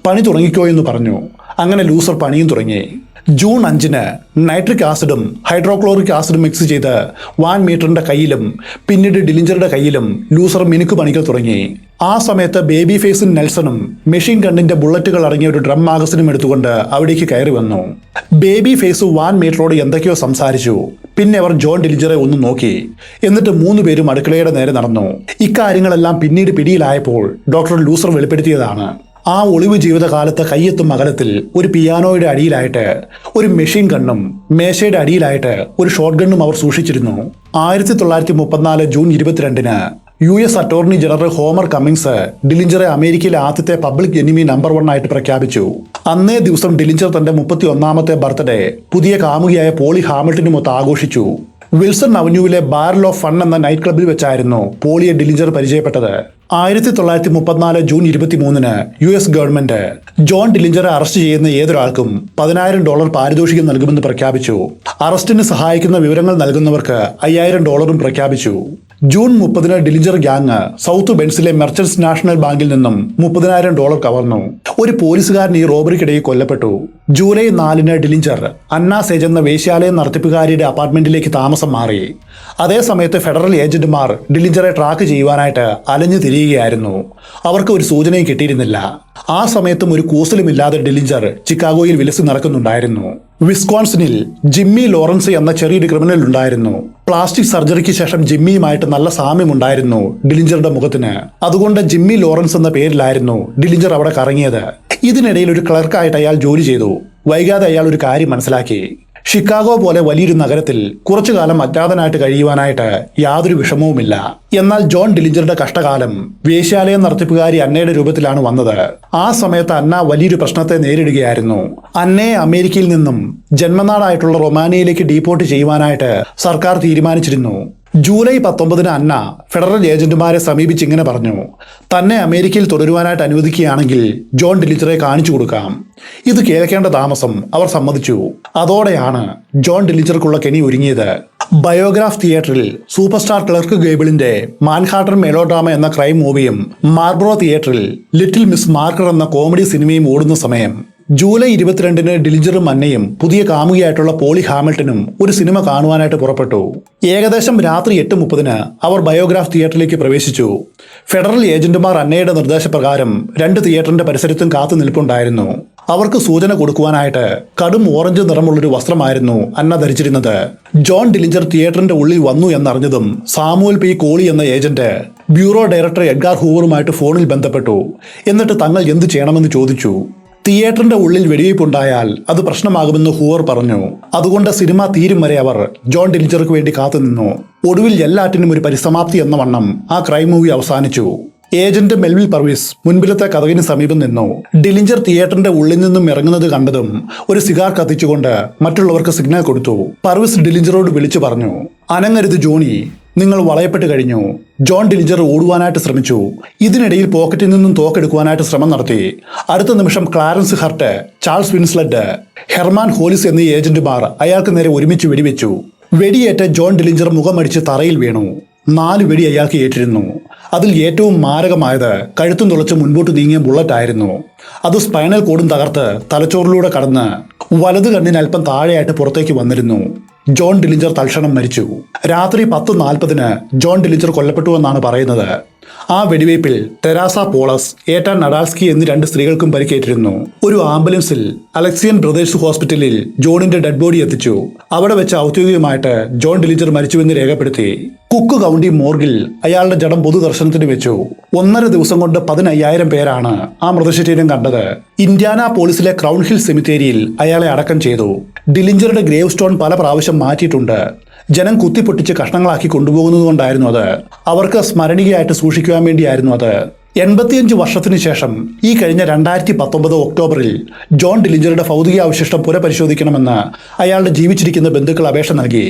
പണി തുടങ്ങിക്കോ എന്ന് പറഞ്ഞു. അങ്ങനെ ലൂസർ പണിയും തുടങ്ങി. ജൂൺ 5-ന് നൈട്രിക് ആസിഡും ഹൈഡ്രോക്ലോറിക് ആസിഡും മിക്സ് ചെയ്ത് വാൻ മീറ്ററിന്റെ കയ്യിലും പിന്നീട് ഡിലിഞ്ചറുടെ കയ്യിലും ലൂസർ മിനുക്ക് പണികൾ തുടങ്ങി. ആ സമയത്ത് ബേബി ഫേസും നെൽസണും മെഷീൻ ഗണ്ണിന്റെ ബുള്ളറ്റുകൾ അടങ്ങിയ ഒരു ഡ്രം മാഗസിനും എടുത്തുകൊണ്ട് അവിടേക്ക് കയറി വന്നു. ബേബി ഫേസ് വാൻ മീറ്ററോട് എന്തൊക്കെയോ സംസാരിച്ചു. പിന്നെ അവർ ജോൺ ഡിലിഞ്ചറെ ഒന്ന് നോക്കി. എന്നിട്ട് 3 പേരും അടുക്കളയുടെ നേരെ നടന്നു. ഇക്കാര്യങ്ങളെല്ലാം പിന്നീട് പിടിയിലായപ്പോൾ ഡോക്ടർ ലൂസർ വെളിപ്പെടുത്തിയതാണ്. ആ ഒളിവ് ജീവിതകാലത്ത് കയ്യെത്തും അകലത്തിൽ ഒരു പിയാനോയുടെ അടിയിലായിട്ട് ഒരു മെഷീൻ ഗണ്ണും മേശയുടെ അടിയിലായിട്ട് ഒരു ഷോട്ട് ഗണ്ണും അവർ സൂക്ഷിച്ചിരുന്നു. 1934 ജൂൺ 22-ന് US attorney general Homer Cummings ഡിലിഞ്ചറെ അമേരിക്കയിലെ ആദ്യത്തെ പബ്ലിക് എനിമി നമ്പർ 1 ആയിട്ട് പ്രഖ്യാപിച്ചു. അന്നേ ദിവസം ഡിലിഞ്ചർ തന്റെ 31ാമത്തെ ബർത്ത്ഡേ പുതിയ കാമുകിയായ പോളി ഹാമിൽട്ടനുമൊത്ത് ആഘോഷിച്ചു. വിൽസൺ അവന്യൂവിലെ ബാരൽ ഓഫ് ഫൺ എന്ന നൈറ്റ് ക്ലബ്ബിൽ വെച്ചായിരുന്നു പോളിയെ ഡിലിഞ്ചർ പരിചയപ്പെട്ടത്. 1934 ജൂൺ 23-ന് US ഗവൺമെന്റ് ജോൺ ഡിലിഞ്ചറെ അറസ്റ്റ് ചെയ്യുന്ന ഏതൊരാൾക്കും $10,000 പാരിതോഷികം നൽകുമെന്ന് പ്രഖ്യാപിച്ചു. അറസ്റ്റിന് സഹായിക്കുന്ന വിവരങ്ങൾ നൽകുന്നവർക്ക് $5,000 പ്രഖ്യാപിച്ചു. ജൂൺ 30-ന് ഡിലിഞ്ചർ ഗ്യാങ് സൗത്ത് ബെൻസിലെ മെർച്ചന്റ്സ് നാഷണൽ ബാങ്കിൽ നിന്നും $30,000 കവർന്നു. ഒരു പോലീസുകാരൻ ഈ റോബറിക്കിടയിൽ കൊല്ലപ്പെട്ടു. ജൂലൈ 4-ന് ഡിലിഞ്ചർ അന്ന സേജ് എന്ന വേശ്യാലയം നടത്തിപ്പുകാരിയുടെ അപ്പാർട്ട്മെന്റിലേക്ക് താമസം മാറി. അതേസമയത്ത് ഫെഡറൽ ഏജന്റുമാർ ഡിലിഞ്ചറെ ട്രാക്ക് ചെയ്യുവാനായിട്ട് അലഞ്ഞു തിരിയുകയായിരുന്നു. അവർക്ക് ഒരു സൂചനയും കിട്ടിയിരുന്നില്ല. ആ സമയത്തും ഒരു കൂസലുമില്ലാതെ ഡിലിഞ്ചർ ചിക്കാഗോയിൽ വിലസി നടക്കുന്നുണ്ടായിരുന്നു. വിസ്കോൺസിനിൽ ജിമ്മി ലോറൻസ് എന്ന ചെറിയൊരു ക്രിമിനൽ ഉണ്ടായിരുന്നു. പ്ലാസ്റ്റിക് സർജറിക്ക് ശേഷം ജിമ്മിയുമായിട്ട് നല്ല സാമ്യമുണ്ടായിരുന്നു ഡിലിഞ്ചറുടെ മുഖത്തിന്. അതുകൊണ്ട് ജിമ്മി ലോറൻസ് എന്ന പേരിലായിരുന്നു ഡിലിഞ്ചർ അവിടെ കറങ്ങിയത്. ഇതിനിടയിൽ ഒരു ക്ലർക്കായിട്ട് അയാൾ ജോലി ചെയ്തു. വൈകാതെ അയാൾ ഒരു കാര്യം മനസ്സിലാക്കി. ഷിക്കാഗോ പോലെ വലിയൊരു നഗരത്തിൽ കുറച്ചു കാലം അജ്ഞാതനായിട്ട് കഴിയുവാനായിട്ട് യാതൊരു വിഷമവുമില്ല. എന്നാൽ ജോൺ ഡിലിഞ്ചറുടെ കഷ്ടകാലം വേശ്യാലയം നടത്തിപ്പുകാരി അന്നയുടെ രൂപത്തിലാണ് വന്നത്. ആ സമയത്ത് അന്ന വലിയൊരു പ്രശ്നത്തെ നേരിടുകയായിരുന്നു. അന്നയെ അമേരിക്കയിൽ നിന്നും ജന്മനാടായിട്ടുള്ള റൊമാനിയയിലേക്ക് ഡീപ്പോർട്ട് ചെയ്യുവാനായിട്ട് സർക്കാർ തീരുമാനിച്ചിരുന്നു. ജൂലൈ 19-ന് അന്ന ഫെഡറൽ ഏജന്റുമാരെ സമീപിച്ച് ഇങ്ങനെ പറഞ്ഞു: തന്നെ അമേരിക്കയിൽ തുടരുവാനായിട്ട് അനുവദിക്കുകയാണെങ്കിൽ ജോൺ ഡിലിഞ്ചറെ കാണിച്ചു കൊടുക്കാം. ഇത് കേൾക്കേണ്ട താമസം അവർ സമ്മതിച്ചു. അതോടെയാണ് ജോൺ ഡിലിഞ്ചർക്കുള്ള കെണി ഒരുങ്ങിയത്. ബയോഗ്രാഫ് തിയേറ്ററിൽ സൂപ്പർ സ്റ്റാർ ക്ലർക്ക് ഗേബിളിന്റെ മാൻഹാട്ടൻ മെലോഡ്രാമ എന്ന ക്രൈം മൂവിയും മാർബ്രോ തിയേറ്ററിൽ ലിറ്റിൽ മിസ് മാർക്കർ എന്ന കോമഡി സിനിമയും ഓടുന്ന സമയം ജൂലൈ 22-ന് ഡിലിഞ്ചറും അന്നയും പുതിയ കാമുകിയായിട്ടുള്ള പോളി ഹാമിൽട്ടനും ഒരു സിനിമ കാണുവാനായിട്ട് പുറപ്പെട്ടു. ഏകദേശം രാത്രി 8:30-ന് അവർ ബയോഗ്രാഫ് തിയേറ്ററിലേക്ക് പ്രവേശിച്ചു. ഫെഡറൽ ഏജന്റുമാർ അന്നയുടെ നിർദ്ദേശപ്രകാരം 2 തിയേറ്ററിന്റെ പരിസരത്തും കാത്തു നിൽപ്പുണ്ടായിരുന്നു. അവർക്ക് സൂചന കൊടുക്കുവാനായിട്ട് കടും ഓറഞ്ച് നിറമുള്ളൊരു വസ്ത്രമായിരുന്നു അന്ന ധരിച്ചിരുന്നത്. ജോൺ ഡിലിഞ്ചർ തിയേറ്ററിന്റെ ഉള്ളിൽ വന്നു എന്നറിഞ്ഞതും സാമുവൽ പി കോളി എന്ന ഏജന്റ് ബ്യൂറോ ഡയറക്ടർ എഡ്ഗാർ ഹൂവറുമായിട്ട് ഫോണിൽ ബന്ധപ്പെട്ടു. എന്നിട്ട് തങ്ങൾ എന്ത് ചെയ്യണമെന്ന് ചോദിച്ചു. തിയേറ്ററിന്റെ ഉള്ളിൽ വെടിവയ്പുണ്ടായാൽ അത് പ്രശ്നമാകുമെന്ന് ഹൂവർ പറഞ്ഞു. അതുകൊണ്ട് സിനിമ തീരും വരെ അവർ ജോൺ ഡിലിഞ്ചർക്ക് വേണ്ടി കാത്തുനിന്നു. ഒടുവിൽ എല്ലാറ്റിനും ഒരു പരിസമാപ്തി എന്ന വണ്ണം ആ ക്രൈം മൂവി അവസാനിച്ചു. ഏജന്റ് മെൽവിൽ പർവീസ് മുൻപിലത്തെ കതകിന് സമീപം നിന്നു. ഡിലിഞ്ചർ തിയേറ്ററിന്റെ ഉള്ളിൽ നിന്നും ഇറങ്ങുന്നത് കണ്ടതും ഒരു സിഗാർ കത്തിച്ചുകൊണ്ട് മറ്റുള്ളവർക്ക് സിഗ്നൽ കൊടുത്തു. പർവീസ് ഡിലിഞ്ചറോട് വിളിച്ചു പറഞ്ഞു: അനങ്ങരുത് ജോണി, നിങ്ങൾ വളയപ്പെട്ട് കഴിഞ്ഞു. ജോൺ ഡിലിഞ്ചർ ഓടുവാനായിട്ട് ശ്രമിച്ചു. ഇതിനിടയിൽ പോക്കറ്റിൽ നിന്നും തോക്കെടുക്കുവാനായിട്ട് ശ്രമം നടത്തി. അടുത്ത നിമിഷം Clarence hurt, Charles Winslet, Herman ഹോലിസ് എന്നീ ഏജന്റുമാർ അയാൾക്ക് നേരെ ഒരുമിച്ച് വെടിവെച്ചു. വെടിയേറ്റ് ജോൺ ഡിലിഞ്ചർ മുഖമടിച്ച് തറയിൽ വീണു. 4 വെടി അയാൾക്ക് ഏറ്റിരുന്നു. അതിൽ ഏറ്റവും മാരകമായത് കഴുത്തും തുളച്ച് മുൻപോട്ട് നീങ്ങിയ ബുള്ളറ്റായിരുന്നു. അത് സ്പൈനൽ കോഡും തകർത്ത് തലച്ചോറിലൂടെ കടന്ന് വലത് കണ്ണിന് അല്പം താഴെയായിട്ട് പുറത്തേക്ക് വന്നിരുന്നു. ജോൺ ഡിലിഞ്ചർ തൽക്ഷണം മരിച്ചു. രാത്രി 10:40-ന് ജോൺ ഡിലിഞ്ചർ കൊല്ലപ്പെട്ടുവെന്നാണ് പറയുന്നത്. ആ വെടിവയ്പിൽ തെരാസ പോളസ്, ഏറ്റാൻ നഡാൽസ്കി എന്നീ 2 സ്ത്രീകൾക്കും പരിക്കേറ്റിരുന്നു. ഒരു ആംബുലൻസിൽ അലക്സിയൻ ബ്രദേഴ്സ് ഹോസ്പിറ്റലിൽ ജോണിന്റെ ഡെഡ് ബോഡി എത്തിച്ചു. അവിടെ വെച്ച് ഔദ്യോഗികമായിട്ട് ജോൺ ഡിലിഞ്ചർ മരിച്ചുവെന്ന് രേഖപ്പെടുത്തി. കുക്ക് കൗണ്ടി മോർഗിൽ അയാളുടെ ജഡം പൊതുദർശനത്തിന് വെച്ചു. 1.5 ദിവസം കൊണ്ട് 15,000 പേരാണ് ആ മൃതശരീരം കണ്ടത്. ഇന്ത്യാന പോളിസിലെ ക്രൗൺ ഹിൽ സെമിത്തേരിയിൽ അയാളെ അടക്കം ചെയ്തു. ഡിലിഞ്ചറുടെ ഗ്രേവ് സ്റ്റോൺ പല പ്രാവശ്യം മാറ്റിയിട്ടുണ്ട്. ജനം കുത്തിപ്പൊട്ടിച്ച് കഷ്ണങ്ങളാക്കി കൊണ്ടുപോകുന്നതുകൊണ്ടായിരുന്നു അത്. അവർക്ക് സ്മരണികയായിട്ട് സൂക്ഷിക്കുവാൻ വേണ്ടിയായിരുന്നു അത്. 85 വർഷത്തിനു ശേഷം ഈ കഴിഞ്ഞ 2019 ഒക്ടോബറിൽ ജോൺ ഡിലിഞ്ചറുടെ ഭൗതികാവശിഷ്ടം പുനഃപരിശോധിക്കണമെന്ന് അയാളുടെ ജീവിച്ചിരിക്കുന്ന ബന്ധുക്കൾ അപേക്ഷ നൽകി.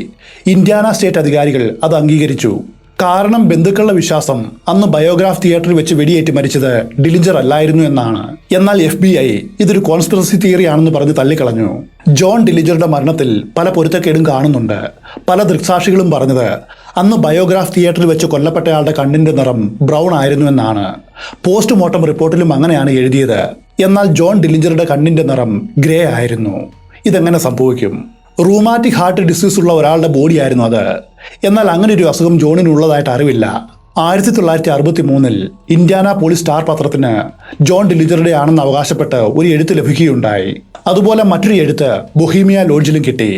ഇന്ത്യാന സ്റ്റേറ്റ് അധികാരികൾ അത് അംഗീകരിച്ചു. കാരണം ബന്ധുക്കളുടെ വിശ്വാസം അന്ന് ബയോഗ്രാഫ് തിയേറ്ററിൽ വെച്ച് വെടിയേറ്റ് മരിച്ചത് ഡിലിഞ്ചർ അല്ലായിരുന്നു എന്നാണ്. എന്നാൽ FBI ഇതൊരു കോൺസ്പിറസി തിയറി ആണെന്ന് പറഞ്ഞ് തള്ളിക്കളഞ്ഞു. ജോൺ ഡിലിഞ്ചറുടെ മരണത്തിൽ പല പൊരുത്തക്കേടും കാണുന്നുണ്ട്. പല ദൃക്സാക്ഷികളും പറഞ്ഞത് അന്ന് ബയോഗ്രാഫ് തിയേറ്ററിൽ വെച്ച് കൊല്ലപ്പെട്ടയാളുടെ കണ്ണിന്റെ നിറം ബ്രൗൺ ആയിരുന്നു എന്നാണ്. പോസ്റ്റ്മോർട്ടം റിപ്പോർട്ടിലും അങ്ങനെയാണ് എഴുതിയത്. എന്നാൽ ജോൺ ഡിലിഞ്ചറുടെ കണ്ണിന്റെ നിറം ഗ്രേ ആയിരുന്നു. ഇതെങ്ങനെ സംഭവിക്കും? റൂമാറ്റിക് ഹാർട്ട് ഡിസീസ് ഉള്ള ഒരാളുടെ ബോഡിയായിരുന്നു അത്. എന്നാൽ അങ്ങനെ ഒരു അസുഖം ജോണിനുള്ളതായിട്ട് അറിവില്ല. 1963 ഇന്ത്യാന പോളിസ് സ്റ്റാർ പത്രത്തിന് ജോൺ ഡിലിജറുടെ ആണെന്ന് അവകാശപ്പെട്ട് ഒരു എഴുത്ത് ലഭിക്കുകയുണ്ടായി. അതുപോലെ മറ്റൊരു എഴുത്ത് ബൊഹീമിയ ലോഡ്ജിലും കിട്ടി.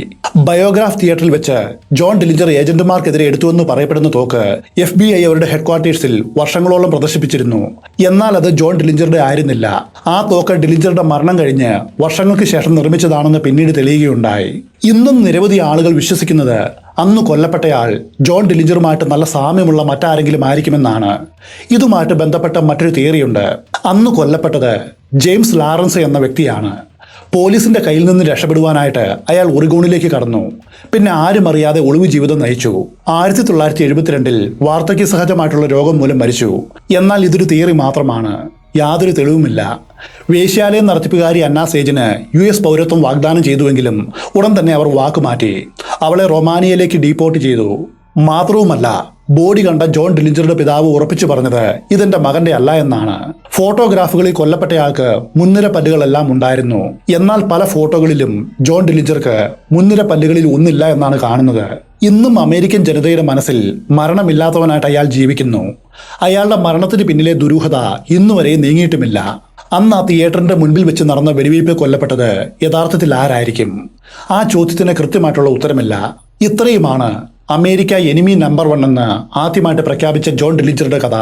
ബയോഗ്രാഫ് തിയേറ്ററിൽ വെച്ച് ജോൺ ഡിലിജർ ഏജന്റുമാർക്കെതിരെ എടുത്തുവെന്ന് പറയപ്പെടുന്ന തോക്ക് FBI അവരുടെ ഹെഡ്ക്വാർട്ടേഴ്സിൽ വർഷങ്ങളോളം പ്രദർശിപ്പിച്ചിരുന്നു. എന്നാൽ അത് ജോൺ ഡിലിജറുടെ ആയിരുന്നില്ല. ആ തോക്ക് ഡിലിജറുടെ മരണം കഴിഞ്ഞ് വർഷങ്ങൾക്ക് ശേഷം നിർമ്മിച്ചതാണെന്ന് പിന്നീട് തെളിയുകയുണ്ടായി. ഇന്നും നിരവധി ആളുകൾ വിശ്വസിക്കുന്നത് അന്ന് കൊല്ലപ്പെട്ടയാൾ ജോൺ ഡിലിജറുമായിട്ട് നല്ല സാമ്യമുള്ള മറ്റാരെങ്കിലും ആയിരിക്കുമെന്നാണ്. ഇതുമായിട്ട് ബന്ധപ്പെട്ട മറ്റൊരു തിയറിയുണ്ട്. അന്ന് കൊല്ലപ്പെട്ടത് ജെയിംസ് ലാറൻസ് എന്ന വ്യക്തിയാണ്. പോലീസിന്റെ കയ്യിൽ നിന്ന് രക്ഷപ്പെടുവാനായിട്ട് അയാൾ ഒറിഗോണിലേക്ക് കടന്നു. പിന്നെ ആരും അറിയാതെ ഒളിവ് ജീവിതം നയിച്ചു. 1972 വാർദ്ധക്യ സഹജമായിട്ടുള്ള രോഗം മൂലം മരിച്ചു. എന്നാൽ ഇതൊരു തിയറി മാത്രമാണ്, യാതൊരു തെളിവുമില്ല. വേശ്യാലയം നടത്തിപ്പുകാരി അന്ന സേജിന് US പൗരത്വം വാഗ്ദാനം ചെയ്തുവെങ്കിലും ഉടൻ തന്നെ അവർ വാക്കുമാറ്റി. അവളെ റൊമാനിയയിലേക്ക് ഡീപ്പോർട്ട് ചെയ്തു. മാത്രവുമല്ല, ബോഡി കണ്ട ജോൺ ഡിലിജറുടെ പിതാവ് ഉറപ്പിച്ചു പറഞ്ഞത് ഇതെന്റെ മകന്റെ അല്ല എന്നാണ്. ഫോട്ടോഗ്രാഫുകളിൽ കൊല്ലപ്പെട്ടയാൾക്ക് മുൻനിര പല്ലുകളെല്ലാം ഉണ്ടായിരുന്നു. എന്നാൽ പല ഫോട്ടോകളിലും ജോൺ ഡിലിജർക്ക് മുൻനിര പല്ലുകളിൽ ഒന്നില്ല എന്നാണ് കാണുന്നത്. ഇന്നും അമേരിക്കൻ ജനതയുടെ മനസ്സിൽ മരണമില്ലാത്തവനായിട്ട് അയാൾ ജീവിക്കുന്നു. അയാളുടെ മരണത്തിന് പിന്നിലെ ദുരൂഹത ഇന്നുവരെ നീങ്ങിയിട്ടുമില്ല. അന്ന് ആ തിയേറ്ററിന്റെ മുൻപിൽ വെച്ച് നടന്ന വെടിവയ്പിൽ കൊല്ലപ്പെട്ടത് യഥാർത്ഥത്തിൽ ആരായിരിക്കും? ആ ചോദ്യത്തിന് കൃത്യമായിട്ടുള്ള ഉത്തരമില്ല. ഇത്രയുമാണ് അമേരിക്ക എനിമി നമ്പർ 1 എന്ന് ആദ്യമായിട്ട് പ്രഖ്യാപിച്ച ജോൺ ഡിലിജറുടെ കഥ.